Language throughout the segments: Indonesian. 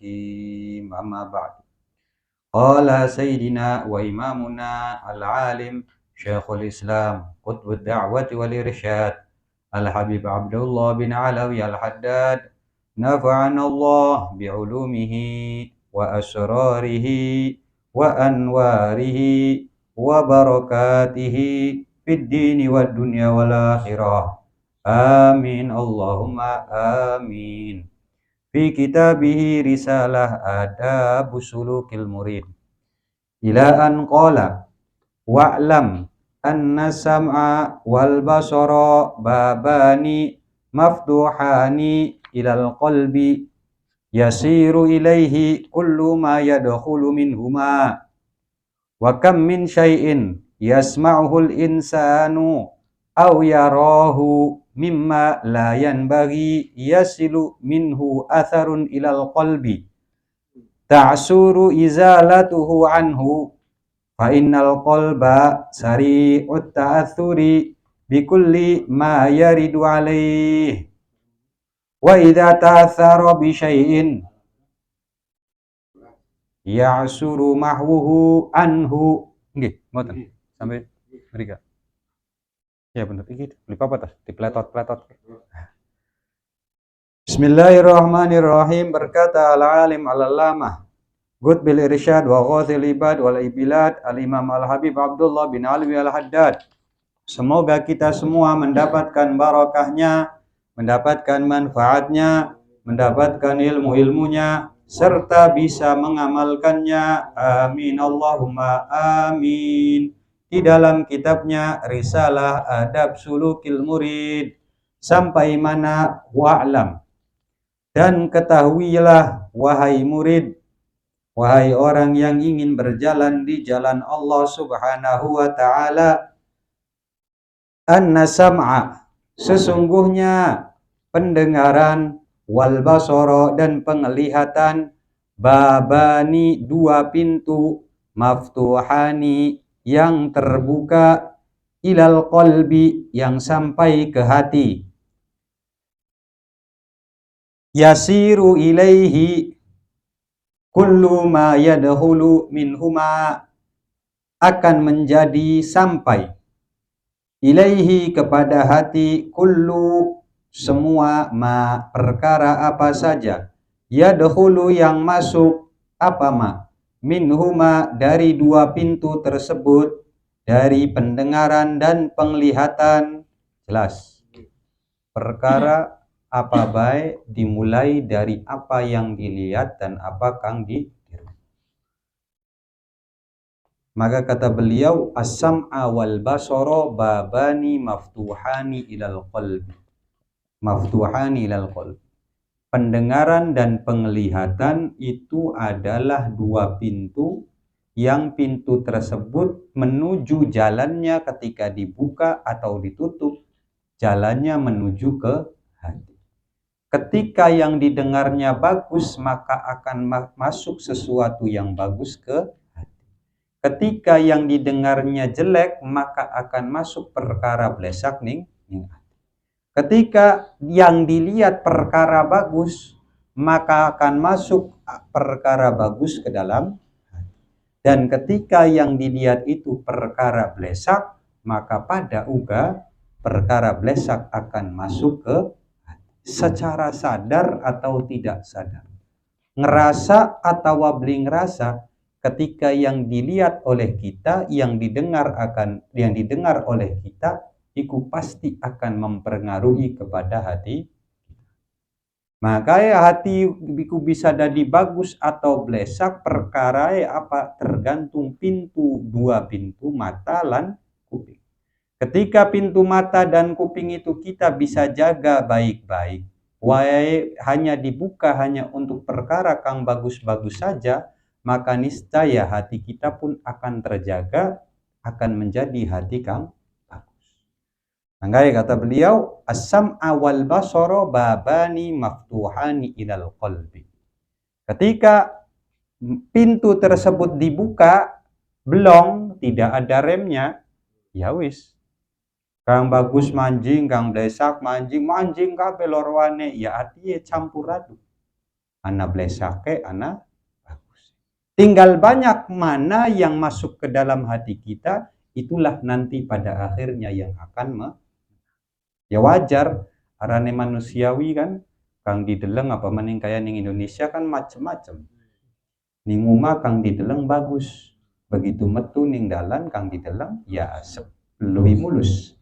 الحكيم أما بعد قال سيدنا وإمامنا العالم شيخ الإسلام قطب الدعوة والإرشاد الحبيب عبد الله بن علوي الحداد نفعنا الله بعلومه وأسراره وأنواره وبركاته في الدين والدنيا والآخرة آمين اللهم آمين. في كتابه رسالة آداب سلوك المريد إلى أن قال wa'lam anna sam'a wal basara babani maftuhani ilal qalbi yasiru ilaihi kullu ma yadkhulu minhuma wa kam min syai'in yasma'uhul insanu aw yarahu mimma la yanbaghi yasilu minhu atharun ilal qalbi ta'suru izalatuhu anhu fa innal qalba sari'ut ta'athuri bikulli ma yaridu alaih wa idza ta'athara bi syai'in ya'suru mahwuhu anhu. Nggih, ngoten. Sampai mrika. Ya bener iki beli apa tas? Dipletot-pletot. Bismillahirrahmanirrahim. Berkata al-alim al-allamah Qutbil Irsyad wa Ghathil Ibad wal Ibilad Al-Imam Al-Habib Abdullah bin Alwi Al-Haddad. Semoga kita semua mendapatkan barakahnya, mendapatkan manfaatnya, mendapatkan ilmu-ilmunya, serta bisa mengamalkannya. Amin Allahumma amin. Di dalam kitabnya Risalah Adab Sulukil Murid sampai mana wa'lam. Dan ketahuilah wahai murid, wahai orang yang ingin berjalan di jalan Allah Subhanahu wa ta'ala, anna sam'a, sesungguhnya pendengaran, wal basara, dan penglihatan, babani, dua pintu, maftuhani, yang terbuka, ilal qalbi, yang sampai ke hati, yasiru ilaihi kullu ma yadkhulu minhuma, akan menjadi sampai, ilaihi kepada hati, kullu semua, ma perkara apa saja, yadkhulu yang masuk, apa ma, minhuma dari dua pintu tersebut, dari pendengaran dan penglihatan. Jelas perkara apa baik dimulai dari apa yang dilihat dan apa kang ditiru. Maka kata beliau, as-sam'a wal basara babani maftuhani ilal qalbi. Maftuhani ilal qalbi. Pendengaran dan penglihatan itu adalah dua pintu, yang pintu tersebut menuju jalannya ketika dibuka atau ditutup, jalannya menuju ke hati. Ketika yang didengarnya bagus, maka akan masuk sesuatu yang bagus ke hati. Ketika yang didengarnya jelek, maka akan masuk perkara blesak ning hati. Ketika yang dilihat perkara bagus, maka akan masuk perkara bagus ke dalam hati. Dan ketika yang dilihat itu perkara blesak, maka pada uga perkara blesak akan masuk ke secara sadar atau tidak sadar, ngerasa atau wabli ngerasa, ketika yang dilihat oleh kita, yang didengar oleh kita, itu pasti akan mempengaruhi kepada hati. Maka hati itu bisa jadi bagus atau blesak, perkara apa tergantung dua pintu mata lan kuping. Ketika pintu mata dan kuping itu kita bisa jaga baik-baik, hanya dibuka hanya untuk perkara kang bagus-bagus saja, maka niscaya hati kita pun akan terjaga, akan menjadi hati kang bagus. Maka kata beliau, as-sam'a wal basara babani maftuhani ilal qalbi. Ketika pintu tersebut dibuka, belum, tidak ada remnya, ya wis. Kang bagus manjing, kang blesak manjing kabeh lorwane, ya artinya campur aduk. ana blesake, ana bagus. Tinggal banyak mana yang masuk ke dalam hati kita, itulah nanti pada akhirnya yang akan ya wajar, arane manusiawi kan, kang dideleng apa maning kaya ning Indonesia kan macem-macem. Ning umah kang dideleng bagus, begitu metu ning dalan kang dideleng ya lebih mulus.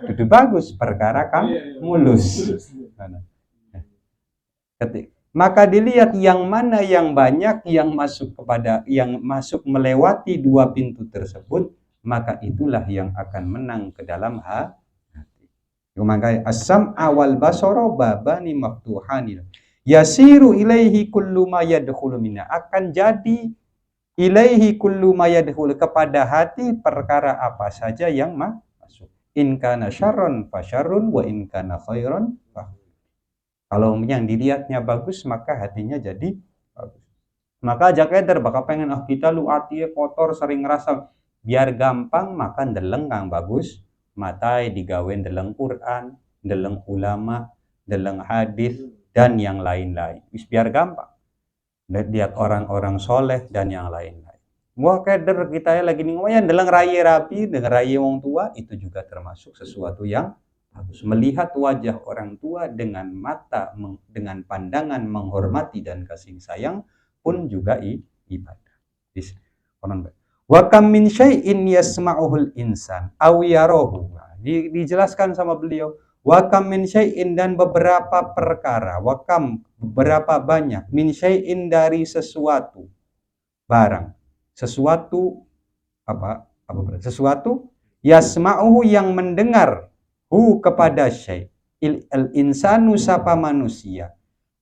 Itu bagus perkara kang mulus. Maka dilihat yang mana yang banyak yang masuk melewati dua pintu tersebut, maka itulah yang akan menang ke dalam hati. Maka as-sam'a wal basara babani maftuhani. Yasiru ilaihi kullu ma yadkhulu minna. Akan jadi ilaihi kullu ma yadkhulu, kepada hati perkara apa saja yang masuk. In kana syarrun fa syarrun wa in kana khairan fa. Kalau yang dilihatnya bagus maka hatinya jadi bagus. Maka aja keder bakal pengen kita lu hatinya kotor sering ngerasa biar gampang makan deleng kang bagus. Matai digawen deleng Quran, deleng ulama, deleng hadis dan yang lain-lain. Biar gampang. Lihat orang-orang soleh dan yang lain-lain. Wah keder kita lagi nih ngoyan deleng raya rapi, dengan raya wong tua, itu juga termasuk sesuatu yang harus melihat wajah orang tua dengan mata, dengan pandangan menghormati dan kasih sayang pun juga ibadah. Wa kam min syai'in yasma'uhul insan aw yarahu. Dijelaskan sama beliau, wa kam min syai'in, dan beberapa perkara, wa kam beberapa banyak, min syai'in dari sesuatu barang, sesuatu sesuatu yasma'uhu yang mendengar hu kepada syai' al insanu sapa manusia,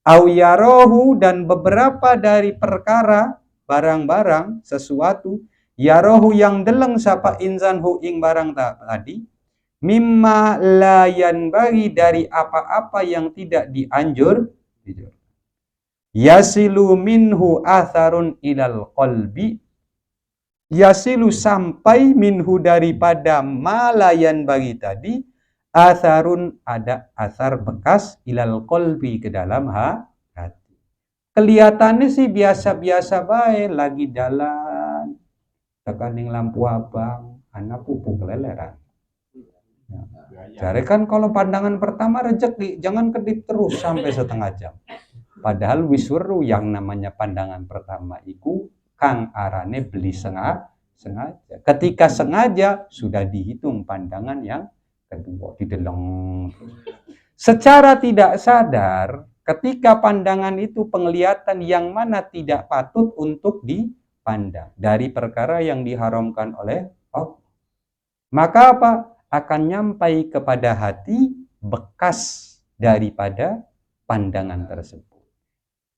aw yarahu, dan beberapa dari perkara barang-barang sesuatu yarohu yang deleng sapa insan hu ing barang tadi, mimma layan bagi dari apa-apa yang tidak dianjur, yasilu minhu atharun ilal qalbi, yasilu sampai minhu daripada malayan bagi tadi, atharun ada asar bekas ilal qalbi ke dalam hati. Kelihatannya sih biasa-biasa baik, lagi jalan tekaning lampu abang, anak pupuk keleleran. Jadi kan kalau pandangan pertama rezeki, jangan kedip terus sampai setengah jam. Padahal wisuru yang namanya pandangan pertama itu kang arane beli sengaja. Ketika sengaja sudah dihitung pandangan yang kedua, dideleng. Secara tidak sadar, ketika pandangan itu penglihatan yang mana tidak patut untuk dipandang dari perkara yang diharamkan oleh Allah, maka apa? Akan nyampai kepada hati bekas daripada pandangan tersebut.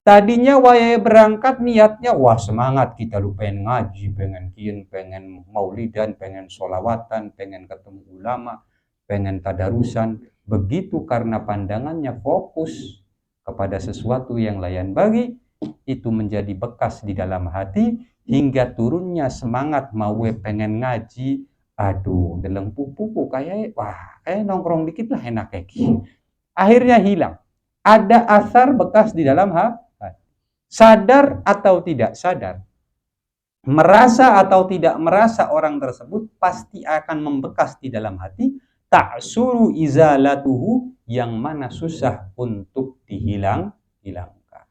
Tadinya waya berangkat niatnya, wah semangat kita lu pengen ngaji, pengen kian, pengen maulidan, pengen sholawatan, pengen ketemu ulama, pengen tadarusan. Begitu karena pandangannya fokus kepada sesuatu yang lain bagi, itu menjadi bekas di dalam hati hingga turunnya semangat mau pengen ngaji. Aduh, dalam pupu kayak wah, nongkrong dikit lah enak kayak gini. Akhirnya hilang. Ada asar bekas di dalam hati. Sadar atau tidak sadar, merasa atau tidak merasa orang tersebut pasti akan membekas di dalam hati. Ta'suru izalatuhu, yang mana susah untuk hilangkan.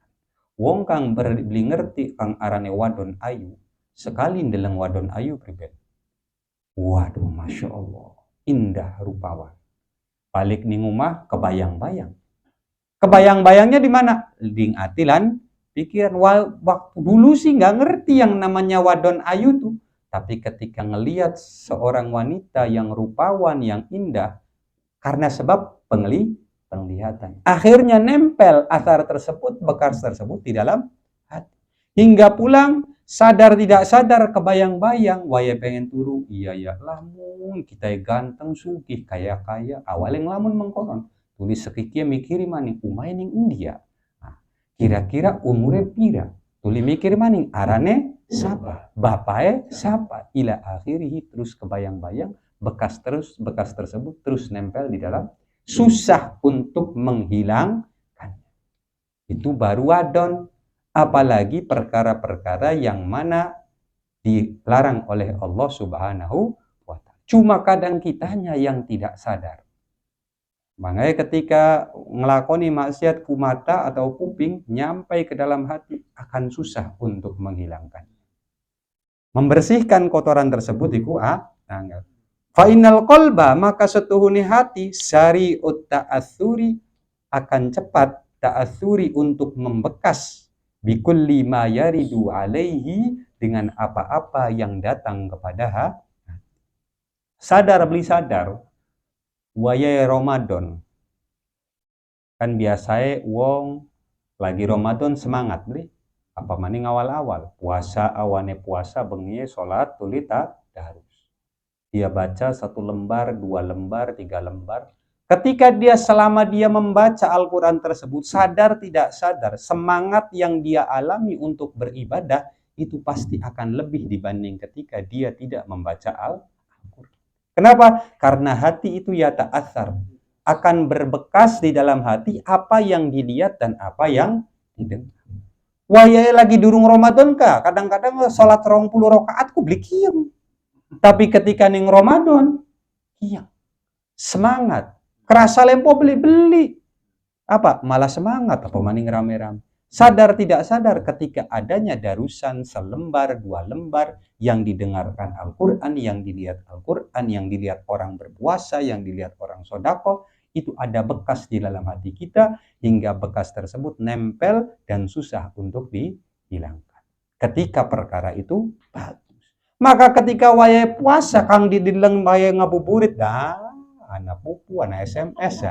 Wong kang beli ngerti kang arane wadon ayu, sekali ndeleng wadon ayu pribadi. Waduh, masya Allah, indah rupawan. Balik ning omah kebayang-bayang. Kebayang-bayangnya di mana? Ding atilan pikiran. Waktu dulu sih nggak ngerti yang namanya wadon ayu tuh. Tapi ketika ngelihat seorang wanita yang rupawan, yang indah, karena sebab penglihatan, akhirnya nempel asar tersebut, bekas tersebut di dalam hati. Hingga pulang, sadar tidak sadar kebayang-bayang, waya pengen turu, iya ya lamun kita ganteng sugih kaya-kaya, awalnya ngelamun mengkonon, tulis sekikia mikiri maning umay ning India, nah, kira-kira umurnya pira, tulis mikir maning arane sapa, bapaknya sapa, ila akhirih, terus kebayang-bayang, bekas tersebut terus nempel di dalam, susah untuk menghilangkan. itu baru wadon. Apalagi perkara-perkara yang mana dilarang oleh Allah Subhanahu wa Ta'ala. Cuma kadang kitanya yang tidak sadar. Makanya ketika ngelakoni maksiat ku mata atau kuping, nyampai ke dalam hati akan susah untuk menghilangkan. Membersihkan kotoran tersebut iku angel. Fainal qalba, maka setuhuni hati syari'ut ta'atsuri, akan cepat ta'atsuri untuk membekas bikulli ma yaridu alaihi, dengan apa-apa yang datang kepada hati. Sadar beli sadar, wayai Ramadan. Kan biasanya wong lagi Ramadan semangat beli. Apa maning awal-awal. Puasa awane puasa bengi sholat tuli tadarus. Dia baca 1 lembar, 2 lembar, 3 lembar. Ketika dia selama dia membaca Al-Quran tersebut, sadar tidak sadar, semangat yang dia alami untuk beribadah itu pasti akan lebih dibanding ketika dia tidak membaca Al-Quran. Kenapa? Karena hati itu ya ta'athar, akan berbekas di dalam hati apa yang dilihat dan apa yang didengar. Wayai lagi durung Ramadan kah? Kadang-kadang sholat 20 rakaat ku beli kiam. Tapi ketika ning Ramadan, iya, semangat. Kerasa lempo beli-beli. Apa? Malah semangat. Apa maning rame-rame. Sadar tidak sadar ketika adanya darusan 1 lembar, 2 lembar, yang didengarkan Al-Quran, yang dilihat Al-Quran, yang dilihat orang berpuasa, yang dilihat orang sodako, itu ada bekas di dalam hati kita, hingga bekas tersebut nempel dan susah untuk dihilangkan. Ketika perkara itu maka ketika wayai puasa kang didilang wayai ngabuburit anak pupu, anak SMS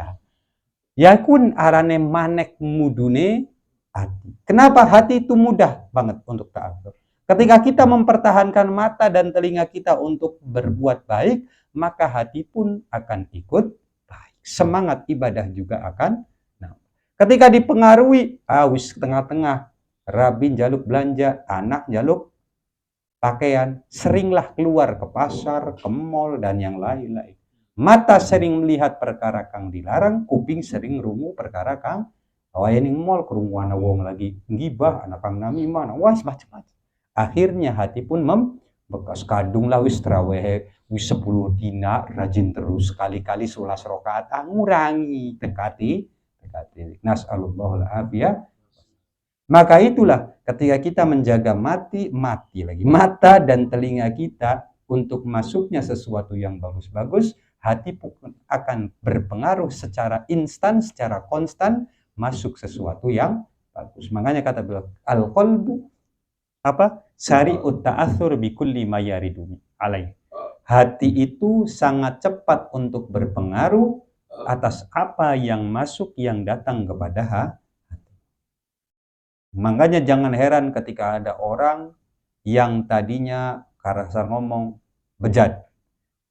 ya kun arane manek mudune hati. Kenapa? Hati itu mudah banget untuk ta'atur. Ketika kita mempertahankan mata dan telinga kita untuk berbuat baik, maka hati pun akan ikut baik. Semangat ibadah juga akan. Ketika dipengaruhi, wis tengah-tengah, rabin jaluk belanja, anak jaluk pakaian, seringlah keluar ke pasar, ke mall, dan yang lain-lain. Mata sering melihat perkara kang dilarang, kuping sering rungu perkara kang awayaning mall, kerungu anak wong lagi ngibah, anak kang namimah, wah macam-macam. Akhirnya hati pun membekas. Kadung lah wis traweh, wis 10 dina, rajin terus, kali-kali 11 rakaat, ngurangi, dekati. Nas'alullahul afiyah. Maka itulah ketika kita menjaga mata dan telinga kita untuk masuknya sesuatu yang bagus-bagus, hati pun akan berpengaruh secara instan, secara konstan masuk sesuatu yang bagus. Makanya kata beliau, al-qalbu syari'ut ta'atsur bikulli ma yaridu alaih. Hati itu sangat cepat untuk berpengaruh atas apa yang masuk, yang datang kepada hati. Makanya jangan heran ketika ada orang yang tadinya karasa ngomong bejat,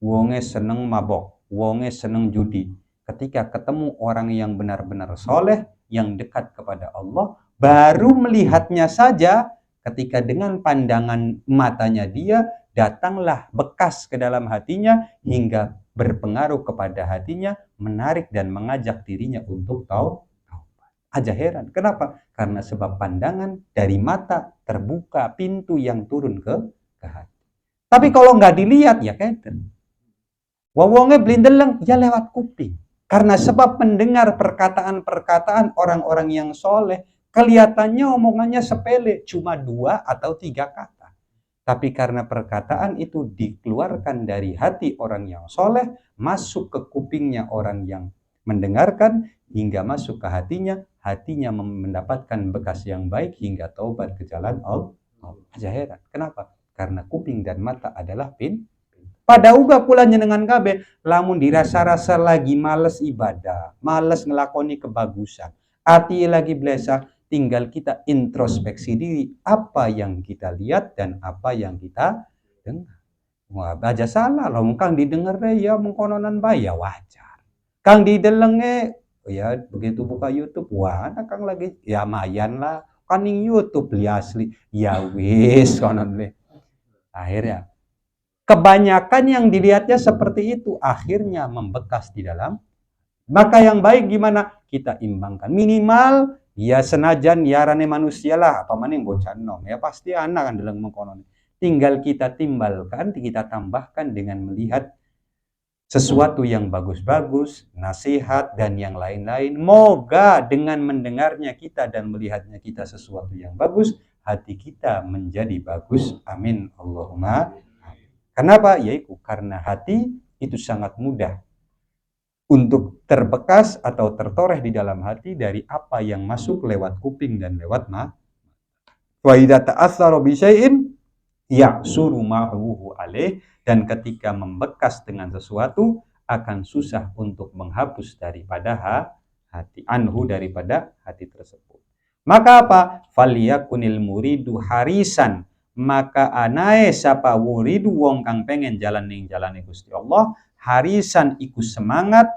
wonge seneng mabok, wonge seneng judi. Ketika ketemu orang yang benar-benar soleh, yang dekat kepada Allah, baru melihatnya saja, ketika dengan pandangan matanya dia, datanglah bekas ke dalam hatinya, hingga berpengaruh kepada hatinya, menarik dan mengajak dirinya untuk tahu. Aja heran. Kenapa? Karena sebab pandangan dari mata terbuka pintu yang turun ke hati. Tapi kalau nggak dilihat ya keten. Wawonge blindeleng ya lewat kuping. Karena sebab mendengar perkataan-perkataan orang-orang yang soleh, kelihatannya omongannya sepele, cuma 2 atau 3 kata. Tapi karena perkataan itu dikeluarkan dari hati orang yang soleh, masuk ke kupingnya orang yang mendengarkan, hingga masuk ke hatinya mendapatkan bekas yang baik hingga taubat ke jalan Allah. Aja heran. Kenapa? Karena kuping dan mata adalah pada uga pula nyenengan kabeh, lamun dirasa-rasa lagi males ibadah, males ngelakoni kebagusan, hati lagi blesa, tinggal kita introspeksi diri apa yang kita lihat dan apa yang kita dengar. Wah, aja salah, lamun kang didengar ya mengkononan bae ya wajar. Kang didelenge ya begitu buka YouTube, wah anak kang lagi ya mayan lah, kaning YouTube li asli, ya wis konon le. Akhirnya kebanyakan yang dilihatnya seperti itu, akhirnya membekas di dalam. Maka yang baik gimana? Kita imbangkan. Minimal Ya senajan yarane manusia lah, apa maning bocah nom. Ya pasti anak kan dalam mengkonon. Tinggal kita timbalkan, kita tambahkan dengan melihat sesuatu yang bagus-bagus, nasihat, dan yang lain-lain. Moga dengan mendengarnya kita dan melihatnya kita sesuatu yang bagus, hati kita menjadi bagus. Amin. Allahumma. Kenapa? Yaitu karena hati itu sangat mudah untuk terbekas atau tertoreh di dalam hati dari apa yang masuk lewat kuping dan lewat mata. Wa idza ta'assara bi syai'in ya'suru ma'huhu alaih, dan ketika membekas dengan sesuatu akan susah untuk menghapus daripada hati anhu, daripada hati tersebut. Maka apa? Falyakunil muridu harisan, maka anae sapa muridu wong kang pengen jalan ning jalane Gusti Allah, harisan iku semangat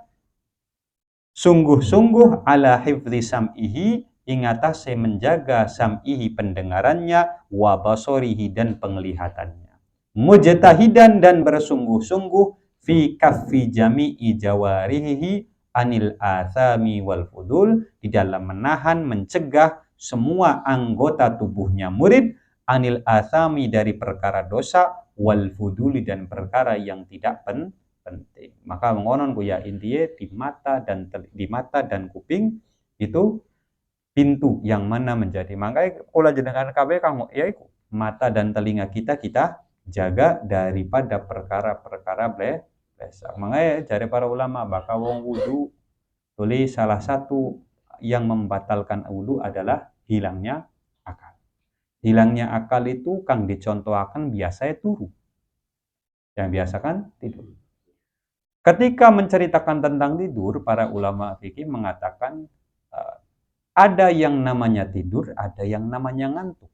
sungguh-sungguh ala hifdzi sam'ihi, ingatase menjaga sam'ihi pendengarannya, wa basorihi dan penglihatannya, mujtahidan dan bersungguh-sungguh fi kaffi jami'i jawarihi anil athami wal fudul, di dalam menahan mencegah semua anggota tubuhnya murid anil athami dari perkara dosa, wal fuduli dan perkara yang tidak penting. Maka mengonon ya intinya di mata dan kuping itu pintu yang mana menjadi, makanya kula jenengan kabeh kang ya iku mata dan telinga kita jaga daripada perkara-perkara blesak. Makanya dari para ulama bakal wong wudu tulis salah satu yang membatalkan wudu adalah hilangnya akal. Hilangnya akal itu kang dicontohaken biasanya turu. Yang biasa kan tidur. Ketika menceritakan tentang tidur, para ulama fikih mengatakan ada yang namanya tidur, ada yang namanya ngantuk.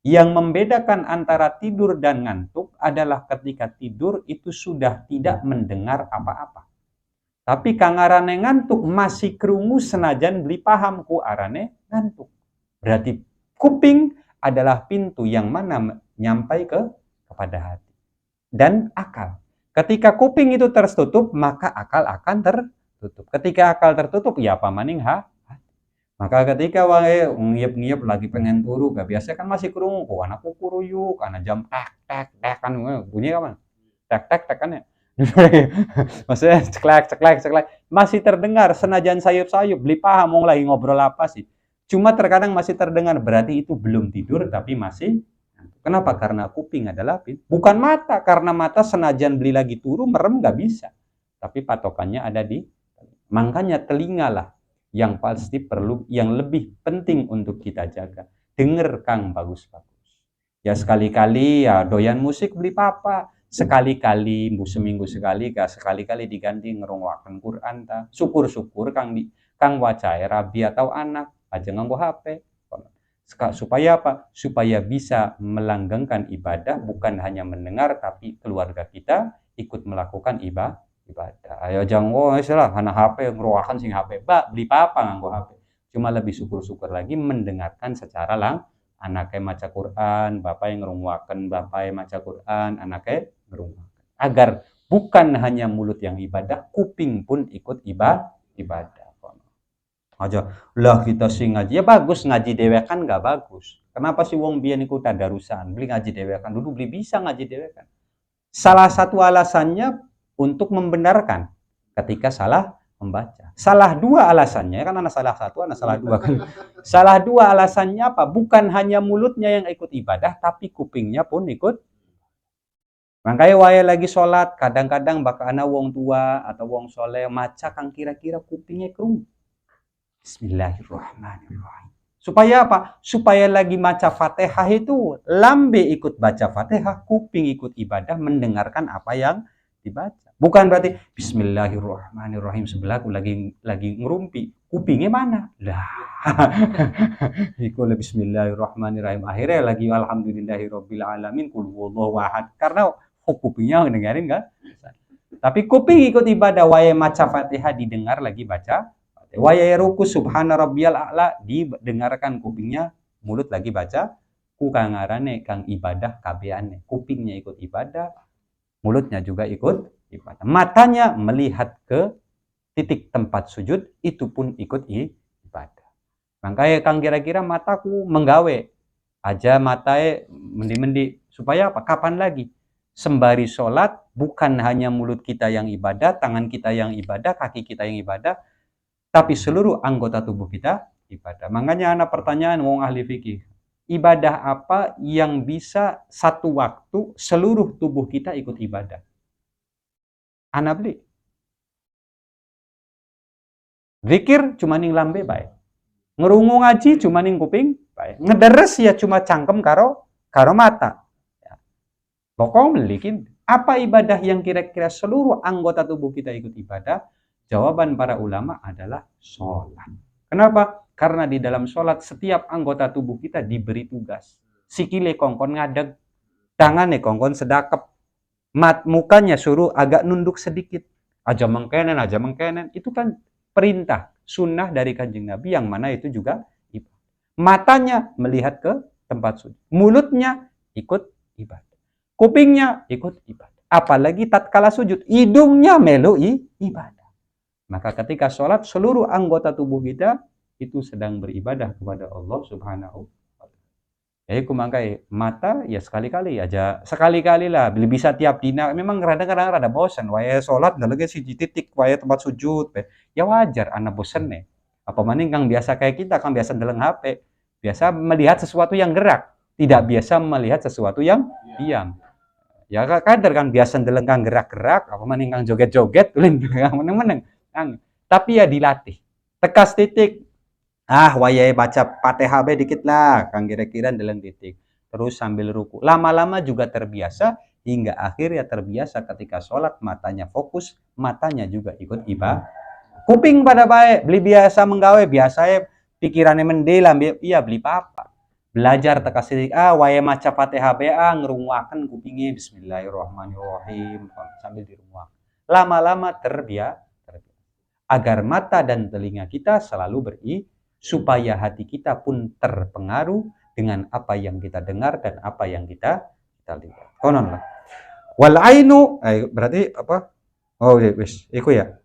Yang membedakan antara tidur dan ngantuk adalah ketika tidur itu sudah tidak mendengar apa-apa. Tapi kang arane ngantuk masih krungu senajan beli paham ku arane ngantuk. Berarti kuping adalah pintu yang mana nyampai kepada hati dan akal. Ketika kuping itu tertutup, maka akal akan tertutup. Ketika akal tertutup, ya apa maning maka ketika wae ngiep-ngiep lagi pengen turu, gak biasa kan masih krungu, oh anakku kuruyuk, anak jam tek kan bunyi kapan? Tek kan ya. Maksudnya ceklek masih terdengar senajan sayup-sayup, beli paham mau lagi ngobrol apa sih. Cuma terkadang masih terdengar, berarti itu belum tidur tapi masih. Kenapa? Karena kuping adalah bukan mata, karena mata senajan beli lagi turu merem nggak bisa, tapi patokannya ada di, makanya telingalah yang pasti perlu, yang lebih penting untuk kita jaga. Denger kang bagus-bagus ya, sekali-kali ya doyan musik beli papa, sekali-kali seminggu sekali sekali-kali diganti ngerungwakan Quran ta, syukur-syukur kang wacahe rabi atau anak aja nganggo HP. Supaya apa? Supaya bisa melanggengkan ibadah, bukan hanya mendengar tapi keluarga kita ikut melakukan ibadah. Ayo jangan istilah anak HP ngeruakan sing HP, beli apa nganggo HP. Cuma lebih syukur-syukur lagi mendengarkan secara anaknya maca Quran, bapak yang ngerungwakan, bapak yang maca Quran, anaknya ngerungwakan. Agar bukan hanya mulut yang ibadah, kuping pun ikut ibadah. Aja lah kita sih ngaji ya bagus, ngaji dewekan nggak bagus. Kenapa sih wong biyen iku tadarusan beli ngaji dewekan, dulu beli bisa ngaji dewekan. Salah satu alasannya untuk membenarkan ketika salah membaca. Salah dua alasannya kan, anak salah satu, anak salah dua kan. Salah dua alasannya apa? Bukan hanya mulutnya yang ikut ibadah, tapi kupingnya pun ikut. Makanya wae lagi sholat, kadang-kadang bakal ana wong tua atau wong soleh maca kang kira-kira kupingnya krungu. Bismillahirrahmanirrahim. Supaya apa? Supaya lagi baca Fatihah itu lambe ikut baca Fatihah, kuping ikut ibadah mendengarkan apa yang dibaca. Bukan berarti Bismillahirrahmanirrahim sebelahku lagi ngerumpi, kupingnya mana? Lah. Iku Bismillahirrahmanirrahim. Akhirnya lagi alhamdulillahirabbil alamin qul huwallahu ahad. Karena kupingnya dengerin kan? Tapi kuping ikut ibadah, wae maca Fatihah didengar lagi baca. Waya ruku subhana rabbiyal a'la didengarkan kupingnya, mulut lagi baca. Ku kang ngarane kang ibadah kabeane, kupingnya ikut ibadah, mulutnya juga ikut ibadah. Matanya melihat ke titik tempat sujud, itu pun ikut ibadah. Makanya kang kira-kira mataku menggawe aja matae mendi-mendi supaya apa? Kapan lagi? Sembari sholat bukan hanya mulut kita yang ibadah, tangan kita yang ibadah, kaki kita yang ibadah, tapi seluruh anggota tubuh kita ibadah. Makanya anak pertanyaan wong ahli fikih, ibadah apa yang bisa satu waktu seluruh tubuh kita ikut ibadah? Anak beli. Zikir cuma ning lambe baik. Ngerungu ngaji cuma ning kuping baik. Ngederes ya cuma cangkem karo karo mata. Ya. Pokok melikin apa ibadah yang kira-kira seluruh anggota tubuh kita ikut ibadah? Jawaban para ulama adalah sholat. Kenapa? Karena di dalam sholat setiap anggota tubuh kita diberi tugas. Sikile kongkon ngadeg, tangannya kongkon sedakep, mukanya suruh agak nunduk sedikit. Aja mengkenen. Itu kan perintah, sunnah dari kanjeng Nabi yang mana itu juga ibadah. Matanya melihat ke tempat sujud. Mulutnya ikut ibadah. Kupingnya ikut ibadah. Apalagi tatkala sujud, hidungnya melu ibadah. Maka ketika sholat, seluruh anggota tubuh kita itu sedang beribadah kepada Allah Subhanahu wa ta'ala. Jadi kumangkai mata ya sekali-kali aja, sekali-kali lah, bisa tiap dina. Memang kadang-kadang rada bosan, waya sholat nggak lagi siji titik, waya tempat sujud, ya wajar, anak bosan nih. Apa maning kang biasa kayak kita, kang biasa ndeleng HP, biasa melihat sesuatu yang gerak, tidak biasa melihat sesuatu yang diam. Ya kadar kan biasa ndeleng kang gerak-gerak, apa maning kang joget-joget, ulin kang meneng-meneng. Tapi ya dilatih. Tekas titik, wayai baca Fatihah dikit lah, kang kira-kira ndeleng titik. Terus sambil ruku. Lama-lama juga terbiasa, hingga akhirnya terbiasa ketika sholat, matanya fokus, matanya juga ikut ibadah. Kuping pada baik, beli biasa menggawe, biasa pikirannya mendela, iya beli apa. Belajar tekas titik, wayai maca Fatihah ngerunguaken kupingnya, bismillahirrahmanirrahim, sambil dirunguaken. Lama-lama terbiasa. Agar mata dan telinga kita selalu supaya hati kita pun terpengaruh dengan apa yang kita dengar dan apa yang kita lihat. Konon lah. Wal ainu, berarti apa? Oh, wis, iku ya.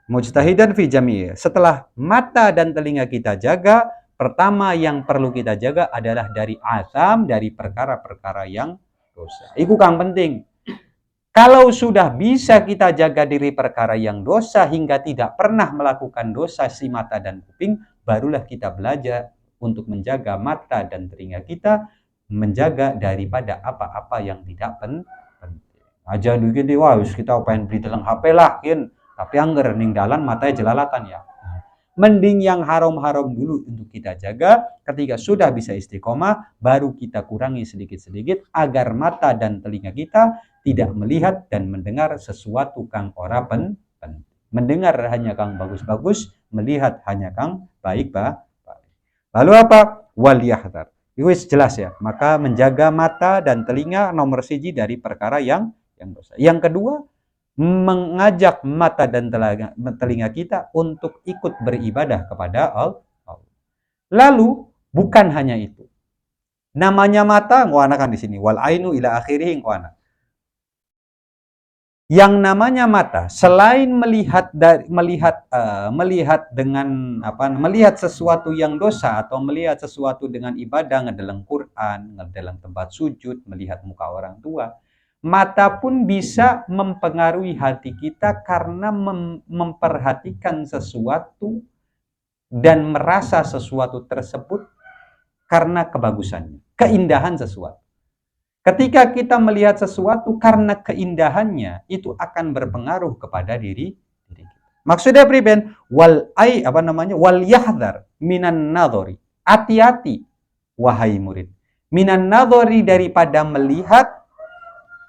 Mujtahidan fi jami'. Setelah mata dan telinga kita jaga, pertama yang perlu kita jaga adalah dari asam, dari perkara-perkara yang dosa. Iku kang penting. Kalau sudah bisa kita jaga diri perkara yang dosa hingga tidak pernah melakukan dosa si mata dan kuping, barulah kita belajar untuk menjaga mata dan telinga kita, menjaga daripada apa-apa yang tidak penting. Aja dulu gini, wah kita pengen beli dalam HP lah, tapi angger ning dalan matanya jelalatan ya. Mending yang haram-haram dulu untuk kita jaga. Ketika sudah bisa istiqomah, baru kita kurangi sedikit-sedikit agar mata dan telinga kita tidak melihat dan mendengar sesuatu kang ora penting. Mendengar hanya kang bagus-bagus, melihat hanya kang baik. Lalu apa? Wal yahdar. Itu jelas ya. Maka menjaga mata dan telinga nomor siji dari perkara yang dosa. Yang kedua, mengajak mata dan telinga kita untuk ikut beribadah kepada Allah. Lalu bukan hanya itu. Namanya mata, ngwana kan di sini. Wal ainu ila akhirih ngwana. Yang namanya mata, selain melihat dengan melihat sesuatu yang dosa atau melihat sesuatu dengan ibadah, ngedeleng Quran, ngedeleng tempat sujud, melihat muka orang tua, mata pun bisa mempengaruhi hati kita karena memperhatikan sesuatu dan merasa sesuatu tersebut karena kebagusannya, keindahan sesuatu. Ketika kita melihat sesuatu karena keindahannya, itu akan berpengaruh kepada diri kita. Maksudnya priben wal yahdar minan nadhari. Hati-hati wahai murid. Minan nadhari daripada melihat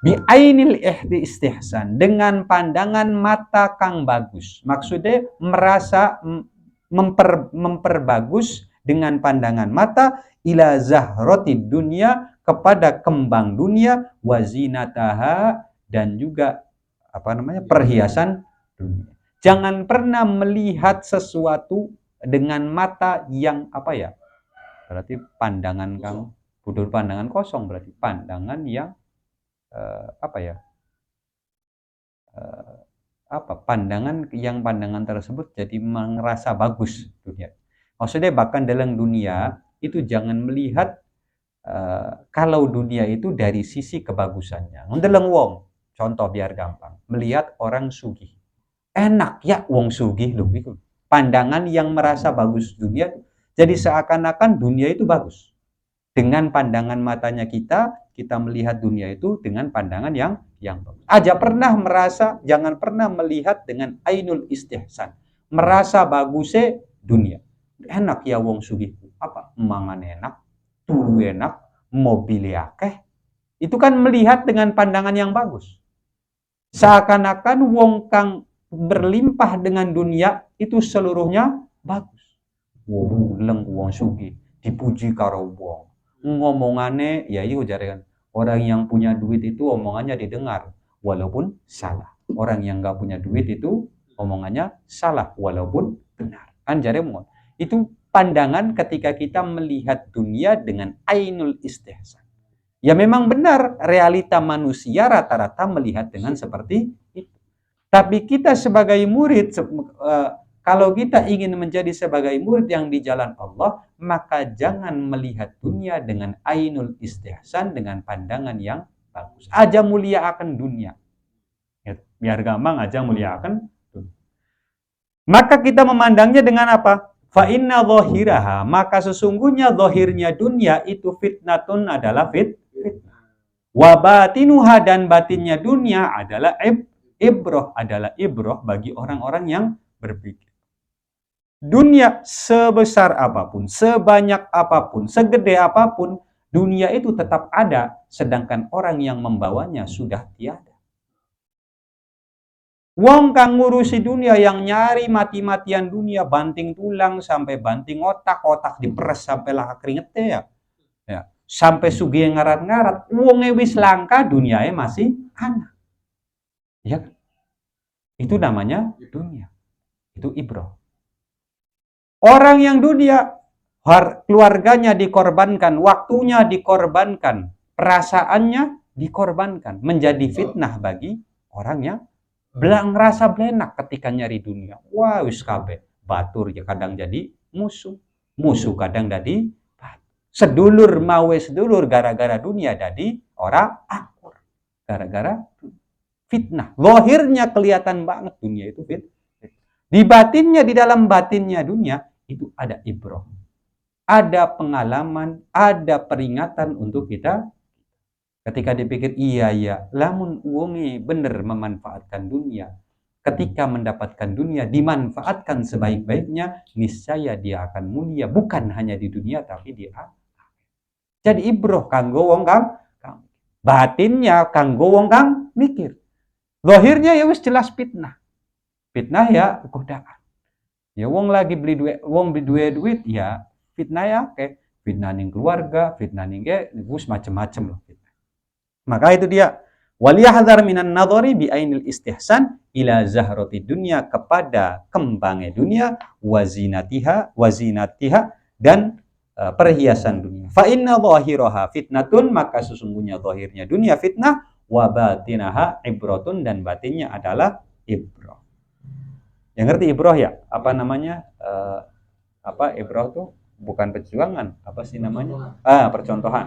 bi'ainil istihsan dengan pandangan mata kang bagus. Maksudnya merasa memperbagus dengan pandangan mata ila zahroti dunia, kepada kembang dunia, wazinataha, dan juga perhiasan dunia. Jangan pernah melihat sesuatu dengan mata yang berarti pandangan kang budur, pandangan kosong, berarti pandangan yang pandangan tersebut jadi merasa bagus dunia. Maksudnya bahkan dalam dunia itu jangan melihat kalau dunia itu dari sisi kebagusannya. Ndeleng wong, contoh biar gampang, melihat orang sugih. Enak ya wong sugih loh itu. Pandangan yang merasa bagus dunia, jadi seakan-akan dunia itu bagus. Dengan pandangan matanya kita melihat dunia itu dengan pandangan yang bagus. Aja pernah merasa, jangan pernah melihat dengan ainul istihsan. Merasa bagusnya dunia. Enak ya wong sugih. Apa? Mangan enak, turu enak, mobil akeh. Itu kan melihat dengan pandangan yang bagus. Seakan-akan wong kang berlimpah dengan dunia itu seluruhnya bagus. Wong leng wong sugih dipuji karo wong. Ngomongannya ya iya jaringan. Orang yang punya duit itu omongannya didengar walaupun salah. Orang yang nggak punya duit itu omongannya salah walaupun benar. Kan jaringan. Itu pandangan ketika kita melihat dunia dengan ainul istihsan. Ya memang benar, realita manusia rata-rata melihat dengan seperti itu. Tapi kita sebagai murid, kalau kita ingin menjadi sebagai murid yang di jalan Allah, maka jangan melihat dunia dengan ainul istihsan, dengan pandangan yang bagus. Aja mulia akan dunia. Ya, biar gampang aja mulia akan dunia. Maka kita memandangnya dengan apa? Fa inna dhahiraha, maka sesungguhnya zahirnya dunia itu fitnatun adalah fitnah. Wabatinuha, dan batinnya dunia adalah ibroh, adalah ibroh bagi orang-orang yang berpikir. Dunia sebesar apapun, sebanyak apapun, segede apapun, dunia itu tetap ada, sedangkan orang yang membawanya sudah tiada. Wong kang ngurusi dunia, yang nyari mati-matian dunia, banting tulang sampai banting otak, otak diperes sampai lah keringetnya ya. Ya. Sampai sugih ngarat-ngarat, wonge wis langka, duniae masih ana. Ya, itu namanya dunia. Itu ibroh. Orang yang dunia, keluarganya dikorbankan, waktunya dikorbankan, perasaannya dikorbankan, menjadi fitnah bagi orang yang ngerasa belenak ketika nyari dunia. Wah, wis kabeh batur ya kadang jadi musuh. Musuh kadang jadi sedulur mawe sedulur gara-gara dunia jadi orang akur. Gara-gara fitnah. Zahirnya kelihatan banget dunia itu fitnah. Di batinnya, di dalam batinnya dunia itu ada ibroh. Ada pengalaman, ada peringatan untuk kita. Ketika dipikir iya, lamun wonge bener memanfaatkan dunia. Ketika mendapatkan dunia, dimanfaatkan sebaik-baiknya, niscaya dia akan mulia. Bukan hanya di dunia, tapi di akhirat. Jadi ibroh kanggo wong kang batinnya kanggo wong kang mikir. Zahirnya ya wis jelas fitnah. Fitnah ya godaan. Ya wong lagi beli duit, wong beli duit ya fitnah ya kayak fitnah ning keluarga, fitnah ning wis macam-macam loh fitnah. Maka itu dia waliyahdzar minan nadhari bi ainil istihsan ila zahrati dunya, kepada kembangnya dunia, wazinatiha dan perhiasan dunia. Fa inna dhahiraha fitnatun, maka sesungguhnya zahirnya dunia fitnah, wa batinaha ibratun, dan batinnya adalah ibrah. Yang ngerti ibrah ya? Apa namanya? Apa ibrah tuh? Bukan perjuangan, apa sih namanya? Percontohan.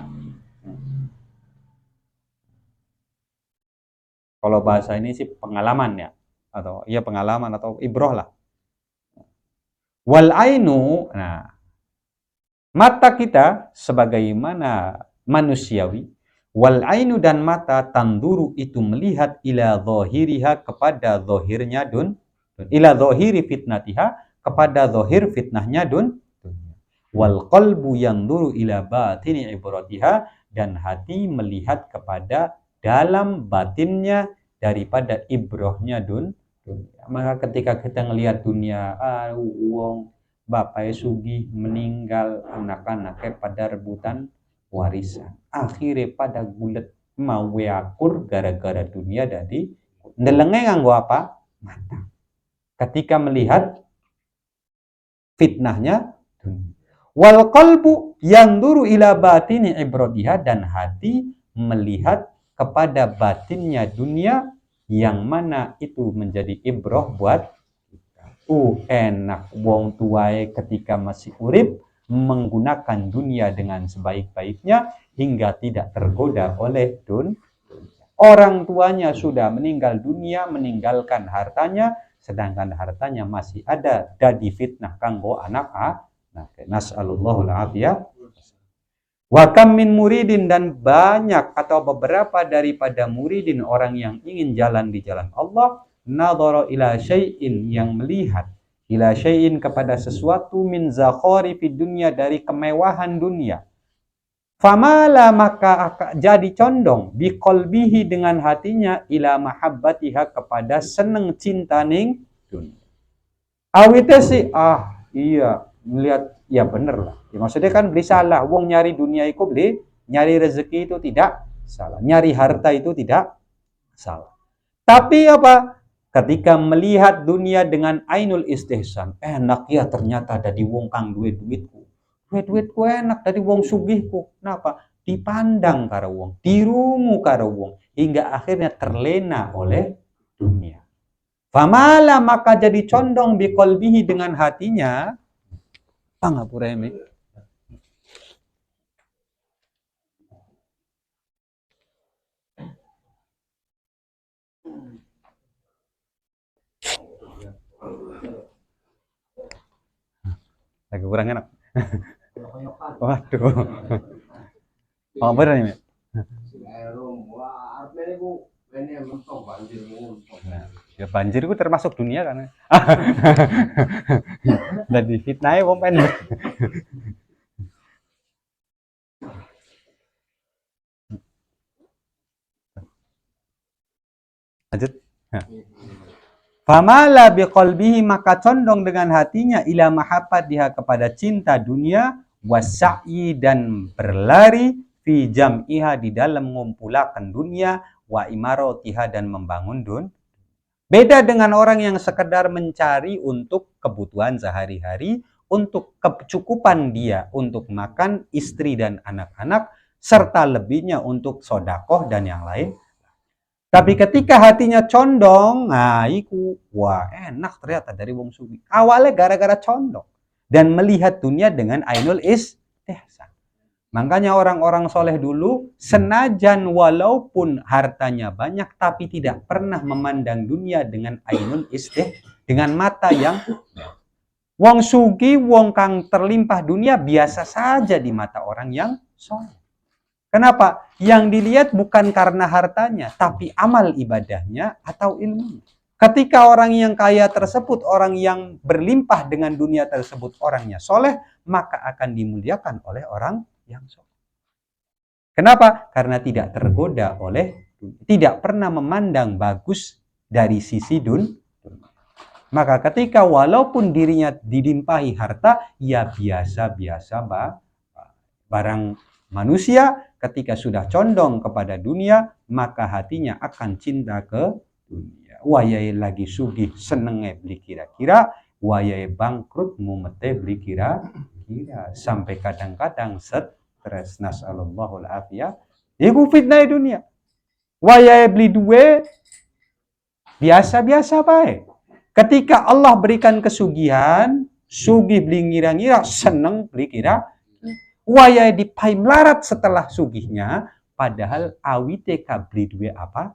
Kalau bahasa ini sih pengalaman ya, atau iya pengalaman atau ibrah lah. Wal ainu, nah mata kita sebagaimana manusiawi, wal ainu, dan mata, tanduru itu melihat, ila zahiriha, kepada zahirnya ila zahiri fitnatiha, kepada zahir fitnahnya wal qalbu yanduru ila batini ibratiha, dan hati melihat kepada dalam batinnya daripada ibrohnya dunia. Maka ketika kita ngelihat dunia, wong bapak sugih meninggal, anak-anaknya pada rebutan warisan, akhirnya pada gulet mau akur gara-gara dunia. Jadi ndelenge nganggo apa? Mata. Ketika melihat fitnahnya dunia. Wal qalbu yanduru ila batini ibradiha, dan hati melihat kepada batinnya dunia, yang mana itu menjadi ibroh buat kita. Enak wong tuae ketika masih urip menggunakan dunia dengan sebaik-baiknya hingga tidak tergoda oleh orang tuanya sudah meninggal dunia, meninggalkan hartanya, sedangkan hartanya masih ada dadi fitnah kanggo anak nas'alullahul afiyah. Wa kam min muridin, dan banyak atau beberapa daripada muridin orang yang ingin jalan di jalan Allah, nadhara ila syai'in, yang melihat ila syai'in kepada sesuatu min zakharifi dunya, dari kemewahan dunia. Famala, maka jadi condong biqalbihi, dengan hatinya, ila mahabbatiha, kepada seneng cinta ning dunia. Awite sih iya melihat ya bener lah. Ya, maksudnya kan beli salah. Wong nyari dunia itu beli, nyari rezeki itu tidak salah. Nyari harta itu tidak salah. Tapi apa? Ketika melihat dunia dengan ainul istihsan, enak ya ternyata ada di wong kang duwe duitku. Duitku enak dari wong sugihku. Kenapa? Dipandang karo wong, dirungu karo wong, hingga akhirnya terlena oleh dunia. Famala, maka jadi condong biqalbihi, dengan hatinya. Pangapura ini. Lagi kurang enak. Waduh. Oh bener ini. Ya banjir itu termasuk dunia kan. Dan difitnah wong pen. Lanjut. Famala biqalbihi, maka condong dengan hatinya, ila mahabbatiha, kepada cinta dunia, wasai, dan berlari, fi jam'iha, di dalam mengumpulkan dunia, wa imaratiha, dan membangun dunia. Beda dengan orang yang sekedar mencari untuk kebutuhan sehari-hari, untuk kecukupan dia untuk makan, istri dan anak-anak, serta lebihnya untuk sodakoh dan yang lain. Tapi ketika hatinya condong, iku wah enak ternyata dari wong sugi. Awalnya gara-gara condong dan melihat dunia dengan ainul istihsan. Makanya orang-orang soleh dulu, senajan walaupun hartanya banyak, tapi tidak pernah memandang dunia dengan ainul dengan mata yang wong sugi, wong kang terlimpah dunia biasa saja di mata orang yang soleh. Kenapa? Yang dilihat bukan karena hartanya, tapi amal ibadahnya atau ilmu. Ketika orang yang kaya tersebut, orang yang berlimpah dengan dunia tersebut, orangnya soleh, maka akan dimuliakan oleh orang yang soleh. Kenapa? Karena tidak tergoda oleh, tidak pernah memandang bagus dari sisi dunia. Maka ketika walaupun dirinya dilimpahi harta, ya biasa-biasa barang manusia, ketika sudah condong kepada dunia, maka hatinya akan cinta ke dunia. Wayai lagi sugih senenge beli kira-kira, wayai bangkrut mumete beli kira-kira, sampai kadang-kadang stres, nas'alullahul afiyah. Iku fitnah dunia. Wayai beli duwe biasa-biasa baik. Ketika Allah berikan kesugihan, sugih beli ngira-ngira, seneng beli kira, wayai dipai melarat setelah sugihnya, padahal awite beli duwe apa?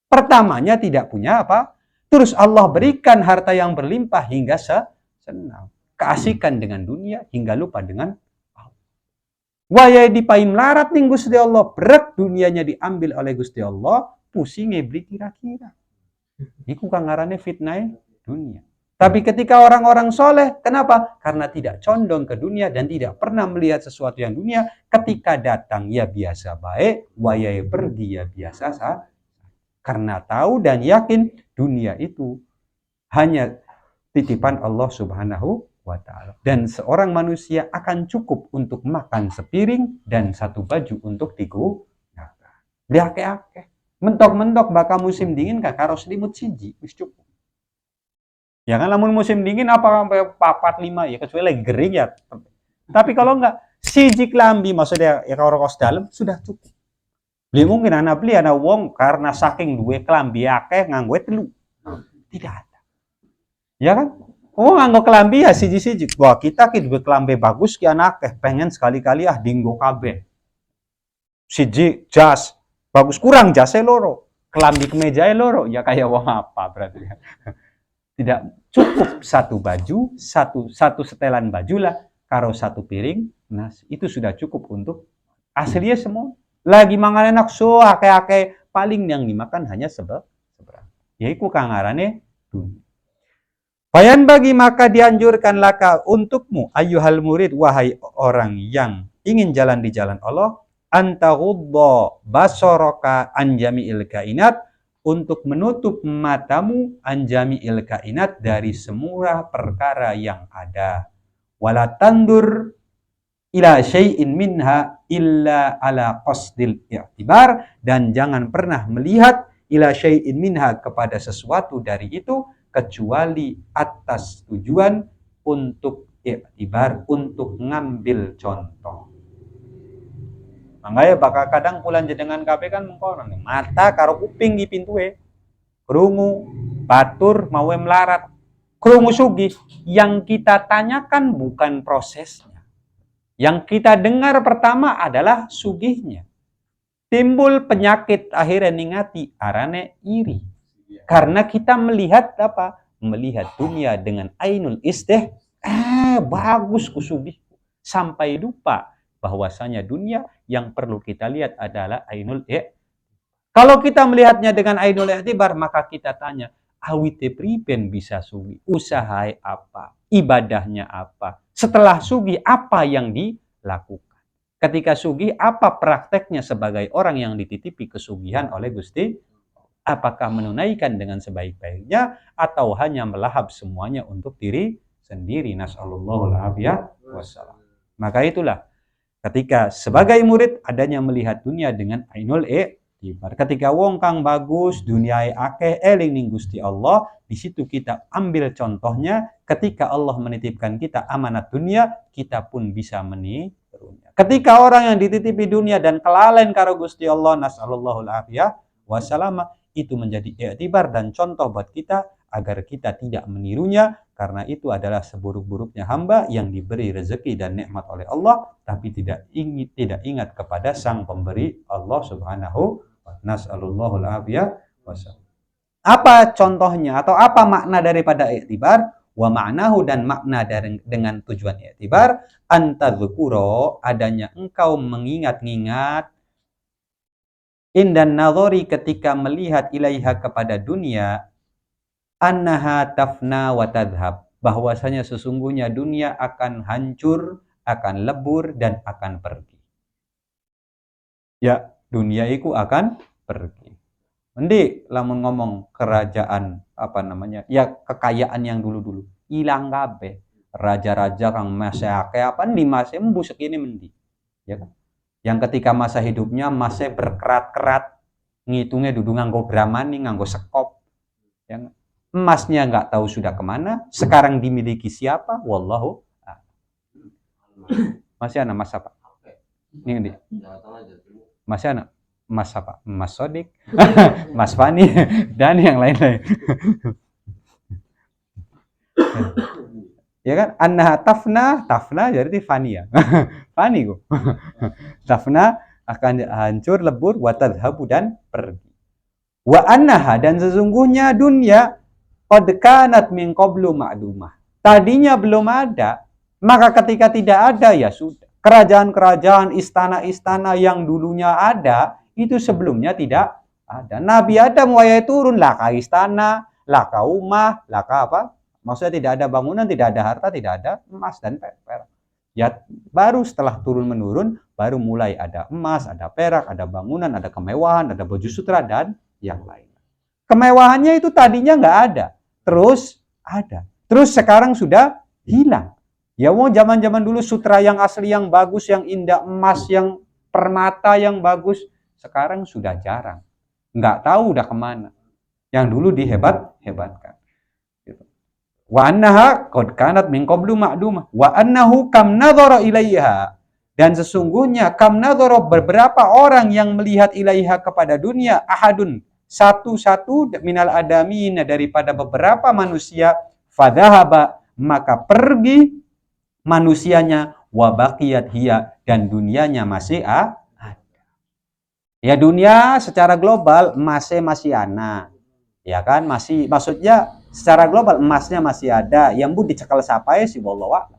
Pertamanya tidak punya apa? Terus Allah berikan harta yang berlimpah hingga senang. Keasikan dengan dunia hingga lupa dengan Allah. Wayai dipai melarat ning Gusti Allah, berat dunianya diambil oleh Gusti Allah, pusingnya beli kira-kira. Iku kang ngarane fitnah dunia. Tapi ketika orang-orang soleh, kenapa? Karena tidak condong ke dunia dan tidak pernah melihat sesuatu yang dunia. Ketika datang ya biasa baik, wayai pergi ya biasa sah. Karena tahu dan yakin dunia itu hanya titipan Allah Subhanahu wa ta'ala. Dan seorang manusia akan cukup untuk makan sepiring dan satu baju untuk digunakan. Diake-ake. Mentok-mentok bakal musim dingin karo selimut siji wis cukup. Ya kan lamun musim dingin apa sampai 4 5 ya kecuali lagi kering ya. Tapi kalau enggak siji klambi maksudnya ya karo kos dalam sudah cukup. Beli mungkin anak beli anak wong karena saking duwe klambi akeh nganggo telu. Tidak ada. Ya kan? Oh, nganggo kelambi ya siji-siji. Wah, kita duwe kelambi bagus ki anakeh, pengen sekali-kali dinggo kabeh. Siji jas, bagus kurang jase loro. Kelambi kemeja loro, ya kayak wong apa berarti. Tidak cukup satu baju, satu setelan baju lah, karo satu piring nasi. Itu sudah cukup untuk aslinya semua. Lagi mangan enak so ake-ake, paling yang dimakan hanya seberapa. Yaiku kangarane dunia. Bayan bagi maka dianjurkan laka untukmu ayyuhal murid, wahai orang yang ingin jalan di jalan Allah, antaghudda basaraka an jami'il kainat, untuk menutup matamu an jami'il kainat, dari semua perkara yang ada. Wala tandur ila syai'in minha illa ala qasdil i'tibar, dan jangan pernah melihat ila syai'in minha, kepada sesuatu dari itu kecuali atas tujuan untuk i'tibar, untuk ngambil contoh. Makanya bakal kadang pulang jenengan kabeh kan mengkono nih, mata karo kuping di pintue, krungu batur mau melarat, krungu sugih. Yang kita tanyakan bukan prosesnya, yang kita dengar pertama adalah sugihnya. Timbul penyakit akhirnya ningati arane iri. Karena kita melihat apa? Melihat dunia dengan ainul istih, bagus kusugih. Sampai lupa bahwasanya dunia yang perlu kita lihat adalah ainul Kalau kita melihatnya dengan ainul i'tibar, maka kita tanya, awite priben bisa sugi? Usahai apa? Ibadahnya apa? Setelah sugi, apa yang dilakukan? Ketika sugi, apa prakteknya sebagai orang yang dititipi kesugihan oleh Gusti? Apakah menunaikan dengan sebaik-baiknya atau hanya melahap semuanya untuk diri sendiri? Nasallallahu alaihi wasallam. Maka itulah ketika sebagai murid adanya melihat dunia dengan ainul i'tibar. Ketika wong kang bagus dunia akeh eling ning Gusti Allah, di situ kita ambil contohnya. Ketika Allah menitipkan kita amanat dunia, kita pun bisa menirunya. Ketika orang yang dititipi dunia dan kelalen karo Gusti Allah, nasallallahu alaihi wasallam, itu menjadi i'tibar dan contoh buat kita agar kita tidak menirunya, karena itu adalah seburuk-buruknya hamba yang diberi rezeki dan nikmat oleh Allah tapi tidak ingat kepada sang pemberi Allah Subhanahu wa ta'ala. Nasallallahu alaihi wasallam. Apa contohnya atau apa makna daripada i'tibar? Wa ma'nahu, dan makna dengan tujuan i'tibar, antadzkura, adanya engkau mengingat-ingat, indan nadhari, ketika melihat ilaiha, kepada dunia, annaha tafna wa tadhhab, bahwasanya sesungguhnya dunia akan hancur, akan lebur, dan akan pergi. Ya, dunia itu akan pergi. Endi lamun ngomong kerajaan apa namanya? Ya kekayaan yang dulu-dulu hilang kabeh. Raja-raja kang masih akeh apa nih masih embu sekini mendi. Ya kan? Yang ketika masa hidupnya masih berkerat-kerat, ngitungnya dudu nganggo bramani, nganggo sekop. Ya, emasnya nggak tahu sudah kemana, sekarang dimiliki siapa? Wallahu masih ada mas apa? Ini masih ada mas apa? Mas Sodik, Mas Fani, dan yang lain-lain. Ya kan? Annaha tafna jadi Fani ya. Fani kok. Tafna akan hancur, lebur, wa tadhhabu, dan pergi. Wa annaha, dan sesungguhnya dunia qad kanat min qablu ma'dumah. Tadinya belum ada, maka ketika tidak ada ya sudah. Kerajaan-kerajaan, istana-istana yang dulunya ada, itu sebelumnya tidak ada. Nabi Adam wayai turun lah ke istana, lah ke rumah, lah ke apa? Maksudnya tidak ada bangunan, tidak ada harta, tidak ada emas dan perak. Ya baru setelah turun-menurun, baru mulai ada emas, ada perak, ada bangunan, ada kemewahan, ada baju sutra, dan yang lain. Kemewahannya itu tadinya nggak ada, terus ada. Terus sekarang sudah hilang. Ya mau zaman-zaman dulu sutra yang asli, yang bagus, yang indah, emas, yang permata yang bagus, sekarang sudah jarang. Nggak tahu udah kemana. Yang dulu dihebat-hebatkan. Wa annaha qad kanat min qablu ma'dumah. Wa annahu kam nadhara ilaiha. Dan sesungguhnya kam nadhara, beberapa orang yang melihat ilaiha, kepada dunia, ahadun, satu-satu minal adamin, daripada beberapa manusia, Fadhahaba, maka pergi manusianya, wa baqiyat hiya, dan dunianya masih ada. Ya dunia secara global masih ana. Ya kan, masih, maksudnya secara global emasnya masih ada. Yang bu dicekal siapa ya sih, wallahu.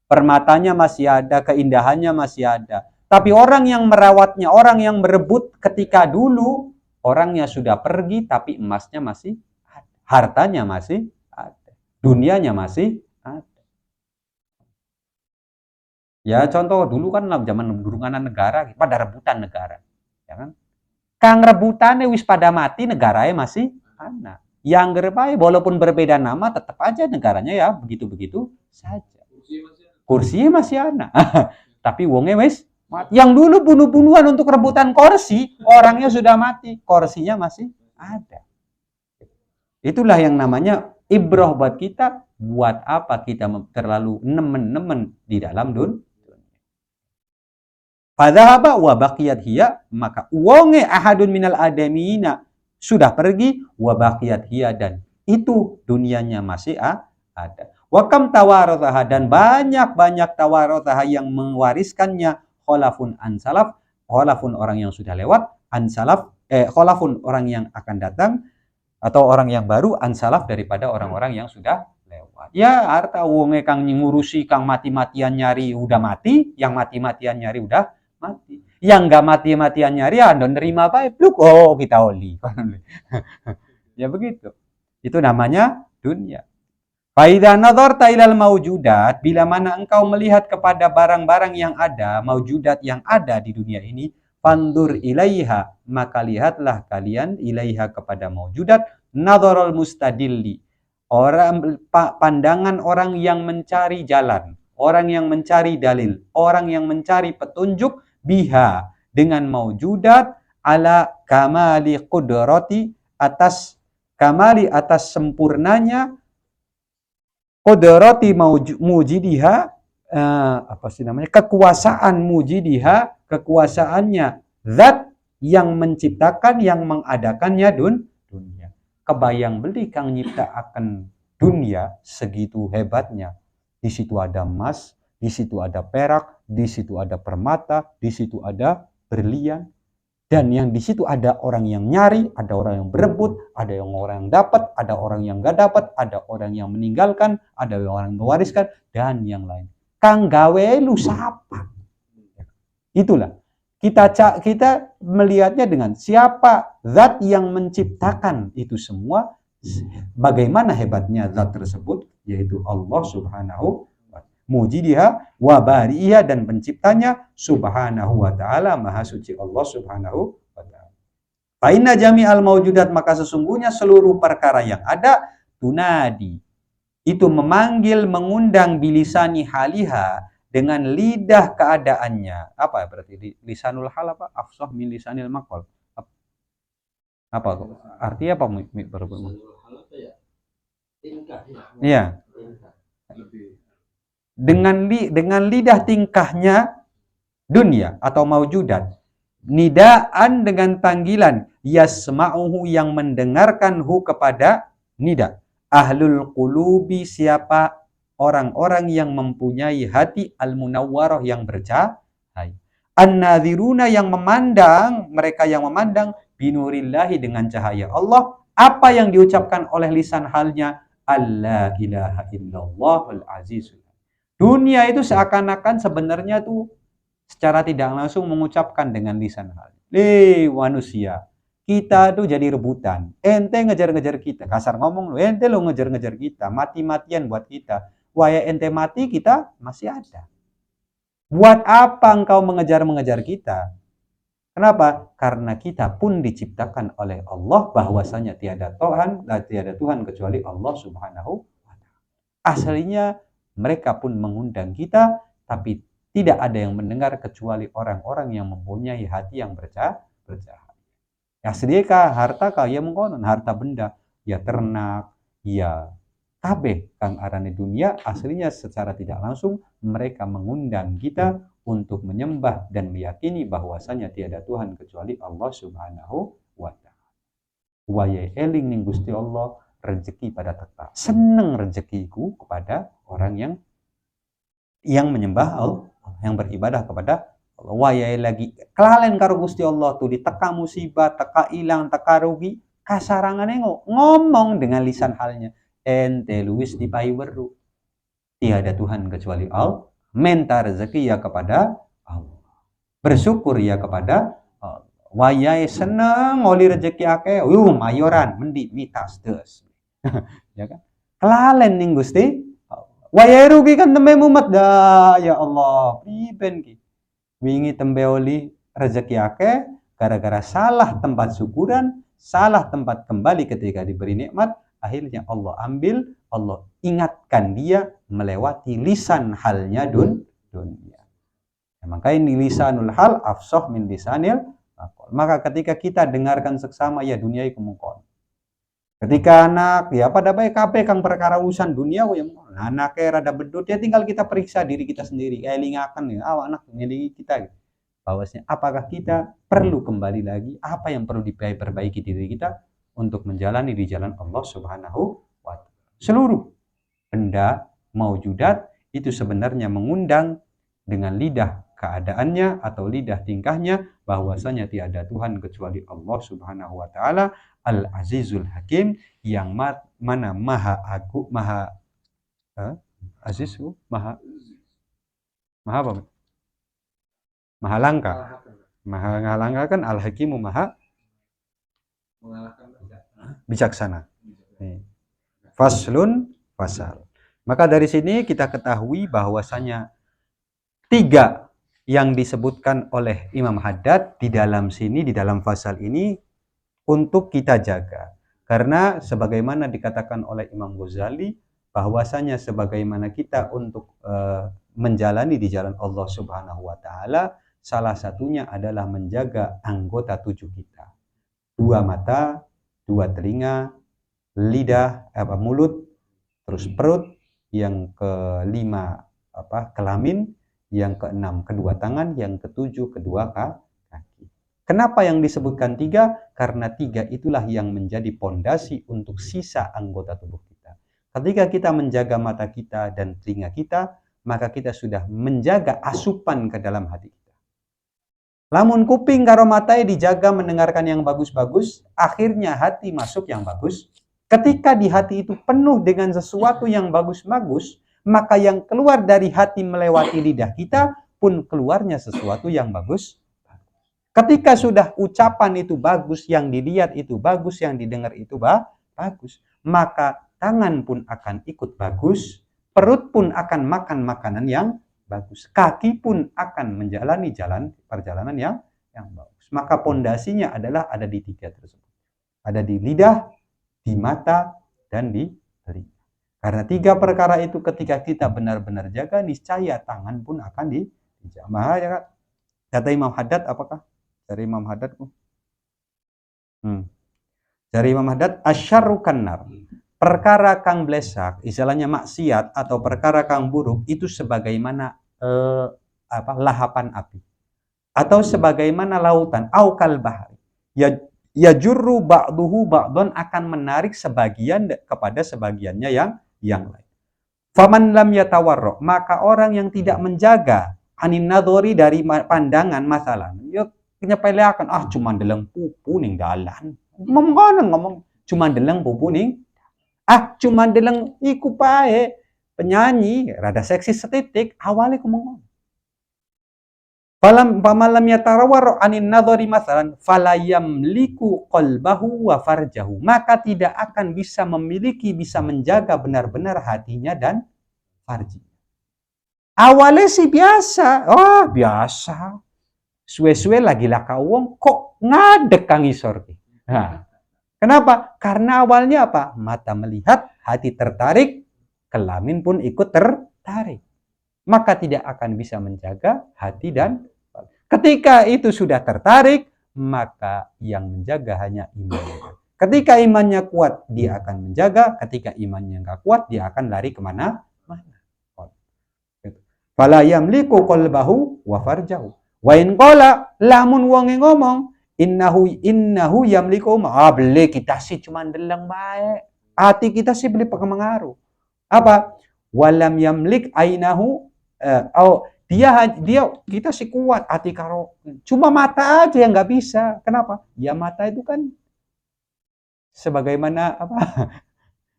Permatanya masih ada, keindahannya masih ada. Tapi orang yang merawatnya, orang yang berebut ketika dulu, orangnya sudah pergi, tapi emasnya masih ada. Hartanya masih ada. Dunianya masih ada. Ya contoh dulu kan zaman durunganan negara, pada rebutan negara. Ya kan? Kang rebutannya wis pada mati, negaranya masih ada. Yang gerbai, walaupun berbeda nama, tetap aja negaranya ya begitu-begitu saja. Kursinya masih ada. Tapi wongnya wis mati. Yang dulu bunuh-bunuhan untuk rebutan kursi, orangnya sudah mati, kursinya masih ada. Itulah yang namanya ibrah buat kita. Buat apa kita terlalu nemen-nemen di dalam dunia? Fadhahaba wa baqiyat hiya, maka wonge ahadun minal adamina sudah pergi, wa baqiyat hiya, dan itu dunianya masih ada. Wa kam tawarathaha, dan banyak-banyak tawarathaha yang mewariskannya, khalafun an salaf, khalafun orang yang sudah lewat, an salaf, khalafun orang yang akan datang, atau orang yang baru, an salaf daripada orang-orang yang sudah lewat. Ya harta wonge kang ngurusi, kang mati-matian nyari udah mati, yang mati-matian nyari udah mati. Yang nggak mati-matian nyari ya nerima baik. Oh kita oli. Ya begitu. Itu namanya dunia. Faidha nadharta ilal maujudat, bila mana engkau melihat kepada barang-barang yang ada, maujudat yang ada di dunia ini, fandur ilaiha, maka lihatlah kalian ilaiha kepada maujudat, nadharul mustadilli, orang pandangan orang yang mencari jalan, orang yang mencari dalil, orang yang mencari petunjuk, biha, dengan maujudat, ala kamali qudrati, atas kamali, atas sempurnanya qudrati mujidiha, apa sih namanya, kekuasaan mujidiha, kekuasaannya zat yang menciptakan, yang mengadakannya dunia. Kebayang beli kang nyiptakan dunia segitu hebatnya. Di situ ada emas, di situ ada perak, di situ ada permata, di situ ada berlian, dan yang di situ ada orang yang nyari, ada orang yang berebut, ada yang orang yang dapat, ada orang yang nggak dapat, ada orang yang meninggalkan, ada orang yang mewariskan, dan yang lain. Kang gawe lu siapa? Itulah kita melihatnya dengan siapa zat yang menciptakan itu semua. Bagaimana hebatnya zat tersebut, yaitu Allah Subhanahu mujidiha wa bari'iha, dan penciptanya subhanahu wa ta'ala, maha suci Allah Subhanahu wa ta'ala. Fa inna jami'al maujudat, maka sesungguhnya seluruh perkara yang ada, tunadi, itu memanggil, mengundang, bilisani haliha, dengan lidah keadaannya. Apa berarti lisanul hal, apa afsah min lisanil maqal, apa artinya apa? Iya, dengan lidah tingkahnya dunia atau maujudat, nidaan, dengan panggilan, yasma'uhu, yang mendengarkan hu kepada nida, ahlul qulubi, siapa orang-orang yang mempunyai hati, al-munawwarah, yang bercahaya, an-nadhiruna, yang memandang, mereka yang memandang, binurillahi, dengan cahaya Allah. Apa yang diucapkan oleh lisan halnya? Allah ilaha illallahul azizul. Dunia itu seakan-akan sebenarnya tuh secara tidak langsung mengucapkan dengan lisan hal. Manusia, kita tuh jadi rebutan. Ente ngejar-ngejar kita. Kasar ngomong lu, ente lo ngejar-ngejar kita. Mati-matian buat kita. Waya ente mati, kita masih ada. Buat apa engkau mengejar-mengejar kita? Kenapa? Karena kita pun diciptakan oleh Allah, bahwasanya tiada Tuhan kecuali Allah Subhanahu wa ta'ala. Aslinya mereka pun mengundang kita, tapi tidak ada yang mendengar kecuali orang-orang yang mempunyai hati yang bercahaya. Ya sedekah harta kaya mengkonon, harta benda, ya ternak, ya kabeh kang arane dunia, aslinya secara tidak langsung mereka mengundang kita untuk menyembah dan meyakini bahwasanya tiada Tuhan kecuali Allah Subhanahu wa ta'ala. Waya eling ning Gusti Allah, rezeki pada tetap. Seneng rezekiku kepada orang yang menyembah Allah, yang beribadah kepada Allah. Wayai lagi kelalen karo Gusti Allah tuh diteka musibah, teka ilang, teka rugi, kasarangane ngomong dengan lisan halnya. Ente luwis dipai weru. Tiada Tuhan kecuali Allah. Minta rezeki ya kepada Allah. Bersyukur ya kepada Allah. Wayai seneng ngoli rezeki akeh, mayoran mendi mitas des. Ya kan? Kelalen ning Gusti. Wayai rugi kan tembe mumet dah ya Allah. Priben ki. Wingi tembe oli rezeki akeh gara-gara salah tempat syukuran, salah tempat kembali ketika diberi nikmat, akhirnya Allah ambil, Allah ingatkan dia melewati lisan halnya dunia. Ya, maka ini lisanul hal afsah min lisanil maqal. Maka ketika kita dengarkan seksama ya dunia iku mungkon. Ketika anak ya pada baik kabeh kang perkara urusan dunia ya anaknya rada bedut ya tinggal kita periksa diri kita sendiri elingaken ya anak ngelingi kita gitu. Bahwasanya apakah kita perlu kembali lagi, apa yang perlu diperbaiki diri kita untuk menjalani di jalan Allah Subhanahu wa taala. Seluruh benda maujudat itu sebenarnya mengundang dengan lidah keadaannya atau lidah tingkahnya bahwasanya tiada Tuhan kecuali Allah Subhanahu wa taala Al-Azizul Hakim yang mana maha agung, maha aziz, maha apa? Maha langka. Maha langka kan Al-Hakimu maha bijaksana. Faslun fasal. Maka dari sini kita ketahui bahwasanya 3 yang disebutkan oleh Imam Haddad di dalam sini, di dalam fasal ini untuk kita jaga. Karena sebagaimana dikatakan oleh Imam Ghazali bahwasanya sebagaimana kita untuk menjalani di jalan Allah Subhanahu wa taala, salah satunya adalah menjaga anggota 7 kita. 2 mata, 2 telinga, lidah, mulut, terus perut, yang kelima kelamin, yang keenam kedua tangan, yang ketujuh kedua kaki. Kenapa yang disebutkan 3? Karena 3 itulah yang menjadi pondasi untuk sisa anggota tubuh kita. Ketika kita menjaga mata kita dan telinga kita, maka kita sudah menjaga asupan ke dalam hati kita. Lamun kuping karo matai dijaga mendengarkan yang bagus-bagus, akhirnya hati masuk yang bagus. Ketika di hati itu penuh dengan sesuatu yang bagus-bagus, maka yang keluar dari hati melewati lidah kita pun keluarnya sesuatu yang bagus. Ketika sudah ucapan itu bagus, yang dilihat itu bagus, yang didengar itu bagus, maka tangan pun akan ikut bagus, perut pun akan makan makanan yang bagus, kaki pun akan menjalani perjalanan yang bagus. Maka pondasinya adalah ada di 3 tersebut. Ada di lidah, di mata, dan di telinga. Karena 3 perkara itu ketika kita benar-benar jaga, niscaya tangan pun akan dijamah. Ya, kata Imam Haddad apakah? Dari Imam Haddad. Dari Imam Haddad, asyarru kannar. Perkara kang blesak, istilahnya maksiat atau perkara kang buruk itu sebagaimana lahapan api. Atau sebagaimana lautan, au kal bahri. Ya jurru ba'duhu ba'don, akan menarik sebagian kepada sebagiannya yang lain. Faman lam yatawarra, maka orang yang tidak menjaga anin nadhori dari pandangan masalah. Nyepeleakan cuma deleng pupu ning dalan. Ngomong cuma deleng pupu ning. Cuma deleng iku pae penyanyi rada seksi setitik awalnya ngomong. Famalam yatarawar anin nadhari masalan falayamliku qalbahu wa farjahu, maka tidak akan bisa menjaga benar-benar hatinya dan farji. Awalnya sih biasa, biasa. Suwe-suwe lagi laka uang kok ngadek kang isor. Kenapa? Karena awalnya apa? Mata melihat, hati tertarik, kelamin pun ikut tertarik. Maka tidak akan bisa menjaga hati dan ketika itu sudah tertarik, maka yang menjaga hanya imannya. Ketika imannya kuat, dia akan menjaga. Ketika imannya nggak kuat, dia akan lari kemana? Fala yamliku qalbahu wa farjahu. Wa in qala, lamun wonge ngomong innahu yamliku beli kita sih cuma deleng bae. Hati kita sih beli pengaruh. Apa? Walam yamlik ainahu dia kita sih kuat hati karo. Cuma mata aja yang nggak bisa. Kenapa? Ya mata itu kan sebagaimana apa?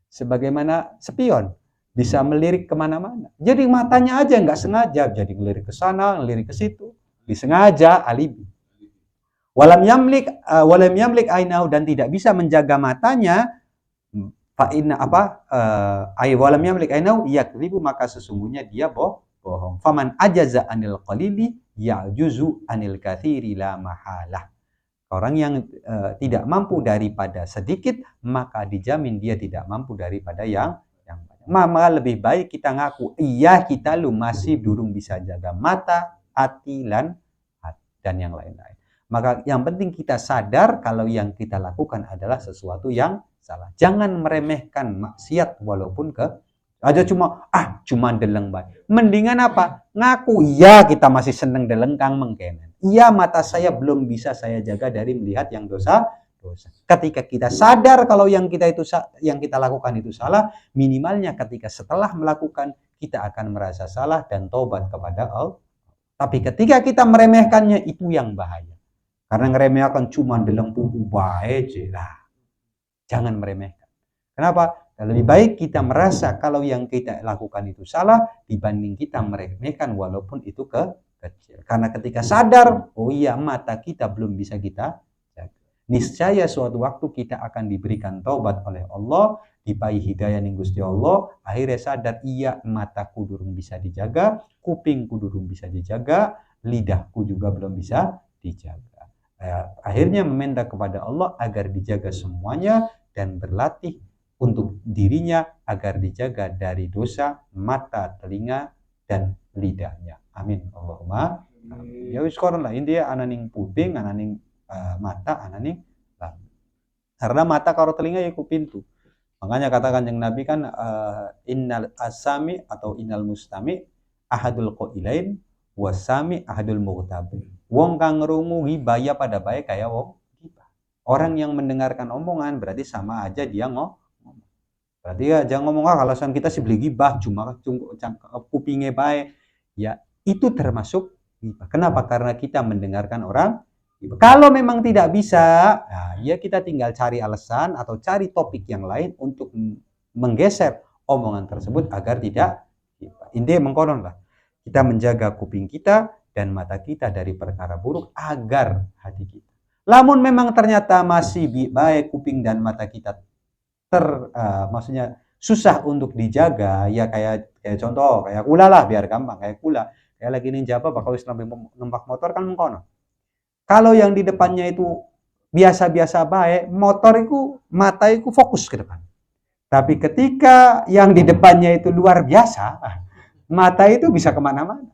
Sebagaimana spion, bisa melirik kemana-mana. Jadi matanya aja nggak sengaja, jadi ngelirik ke sana, ngelirik ke situ, disengaja alibi. Walam yamlik ainahu, dan tidak bisa menjaga matanya. Fa inna apa? Walam yamlik ainahu yakdzibu, maka sesungguhnya dia bohong. Faman ajaza anil qalili ya'juzu anil katsiri la mahalah. Orang yang tidak mampu daripada sedikit, maka dijamin dia tidak mampu daripada yang banyak. Maka lebih baik kita ngaku, iya kita lu masih durung bisa jaga mata, hati, dan yang lain-lain. Maka yang penting kita sadar kalau yang kita lakukan adalah sesuatu yang salah. Jangan meremehkan maksiat walaupun aja cuma deleng baik. Mendingan apa? Ngaku, iya kita masih seneng deleng kang mengkenen. Iya mata saya belum bisa saya jaga dari melihat yang dosa. Ketika kita sadar kalau yang kita lakukan itu salah, minimalnya ketika setelah melakukan kita akan merasa salah dan taubat kepada Allah. Tapi ketika kita meremehkannya, itu yang bahaya. Karena ngeremehkan cuma deleng pupu bae lah. Jangan meremehkan. Kenapa? Lebih baik kita merasa kalau yang kita lakukan itu salah dibanding kita meremehkan walaupun itu kecil. Karena ketika sadar, oh iya mata kita belum bisa kita jaga. Niscaya suatu waktu kita akan diberikan taubat oleh Allah, dipahi hidayah ning Gusti Allah, akhirnya sadar iya mataku durung bisa dijaga, kupingku durung bisa dijaga, lidahku juga belum bisa dijaga. Akhirnya meminta kepada Allah agar dijaga semuanya dan berlatih untuk dirinya agar dijaga dari dosa mata, telinga, dan lidahnya. Amin. Allahumma amin. Ya wis koron lah intinya ananing puding, ananing mata, ananing karena mata karo telinga ya ku pintu. Makanya katakan yang Nabi kan innal asami atau innal mustami ahadul qailain wasami ahadul mughtabir. Wong kang ngrungu hibaya pada baik kayak wong hibah. Orang yang mendengarkan omongan berarti sama aja dia ngomong. Berarti ya jangan ngomong kalau kita sih beli gibah cuma kupingnya baik. Ya itu termasuk hibah. Kenapa? Karena kita mendengarkan orang hibah. Kalau memang tidak bisa, nah, ya kita tinggal cari alasan atau cari topik yang lain untuk menggeser omongan tersebut agar tidak hibah. Intinya mengkonon lah. Kita menjaga kuping kita dan mata kita dari perkara buruk agar hati kita. Lamun memang ternyata masih baik kuping dan mata kita maksudnya susah untuk dijaga, ya kayak contoh kayak kula lah biar gampang kayak kula. Kayak lagi ninja apa bakal Islam numpak motor kan mengkono. Kalau yang di depannya itu biasa-biasa baik, motor itu mata itu fokus ke depan. Tapi ketika yang di depannya itu luar biasa, mata itu bisa kemana-mana.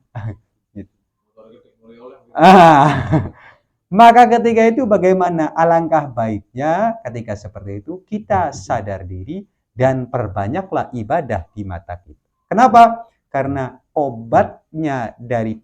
Maka ketika itu bagaimana alangkah baiknya ketika seperti itu kita sadar diri dan perbanyaklah ibadah di mata kita. Kenapa? Karena obatnya dari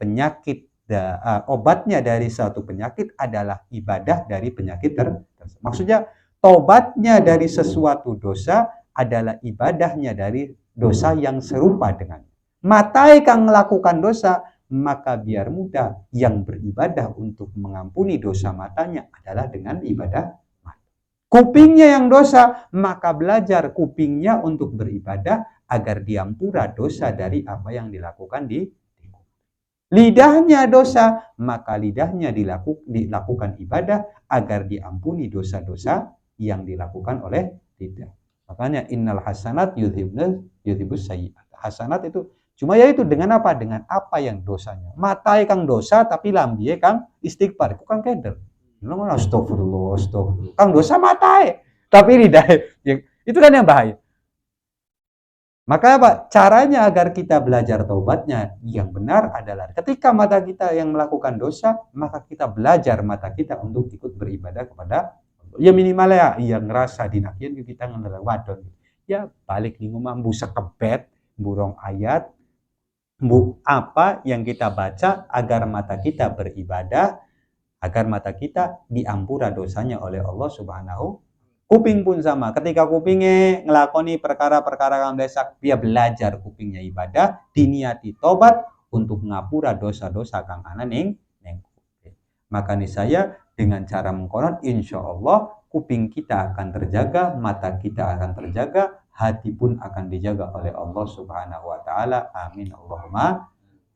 suatu penyakit adalah ibadah dari penyakit tersebut. Maksudnya tobatnya dari sesuatu dosa adalah ibadahnya dari dosa yang serupa dengan. Matai kang melakukan dosa, maka biar mudah yang beribadah untuk mengampuni dosa matanya adalah dengan ibadah mata. Kupingnya yang dosa, maka belajar kupingnya untuk beribadah agar diampura dosa dari apa yang dilakukan di lidahnya dosa, maka lidahnya dilakukan ibadah agar diampuni dosa-dosa yang dilakukan oleh lidah. Makanya innal hasanat yudhibus sayyi'at. Hasanat itu cuma yaitu dengan apa? Dengan apa yang dosanya. Matai kang dosa tapi lambiye kang istighfar. Ku kang keder. Astagfirullah. Kang dosa matai tapi lidah. Itu kan yang bahaya. Maka apa? Caranya agar kita belajar taubatnya yang benar adalah ketika mata kita yang melakukan dosa, maka kita belajar mata kita untuk ikut beribadah kepada ya minimal ya yang ngerasa dinakian kita ngelar wadon. Ya balik di rumah busa kebet, burung ayat, apa yang kita baca agar mata kita beribadah, agar mata kita diampura dosanya oleh Allah Subhanahu. Kuping pun sama. Ketika kupingnya ngelakoni perkara-perkara kang desak, dia belajar kupingnya ibadah, diniati tobat untuk ngapura dosa-dosa kang ana ning kuping. Maka nih saya dengan cara mengkonon, insya Allah kuping kita akan terjaga, mata kita akan terjaga, hati pun akan dijaga oleh Allah Subhanahu wa taala. Amin Allahumma.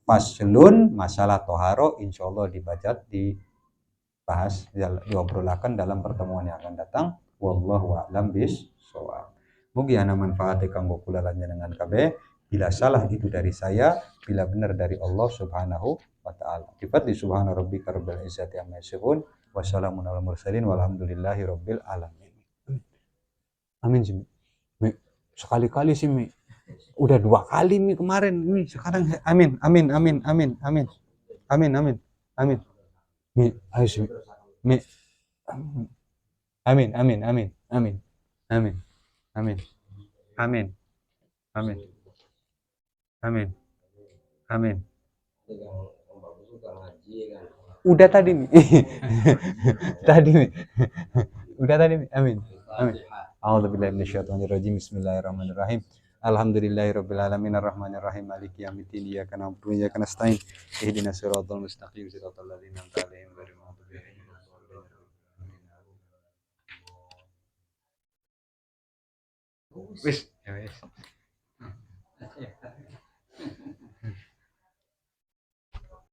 Faslun, masalah toharo insya Allah dibahas, diobrolakan dalam pertemuan yang akan datang. Wallahu a'lam bishawab. Mugi ana manfaate kanggo kula lan dengan kabeh. Bila salah itu dari saya, bila benar dari Allah Subhanahu wa taala. Di subhana rabbika rabbil izzati amma yasifun, wassalamun alal mursalin walhamdulillahi rabbil alamin. Amin sih. Mi. Sekali-kali sih Mi. Udah 2 kali Mi kemarin, Mi sekarang amin amin amin amin amin. Amin amin. Amin. Mi, ayo sih. Mi. Amin amin amin amin. Amin. Amin. Amin. Amin. Amin. Amin. Udah tadi Mi. Tadi Mi. Udah tadi Mi. Amin. Amin. A'udzubillahi minasyaitonirrajim. Bismillahirrahmanirrahim. Alhamdulillahirabbil alamin arrahmanir rahim maliki yaumiddin iyyaka na'budu wa iyyaka nasta'in ihdinas siratal mustaqim siratal ladzina an'amta 'alaihim ghairil maghdubi 'alaihim waladdallin. Wis, ya wis.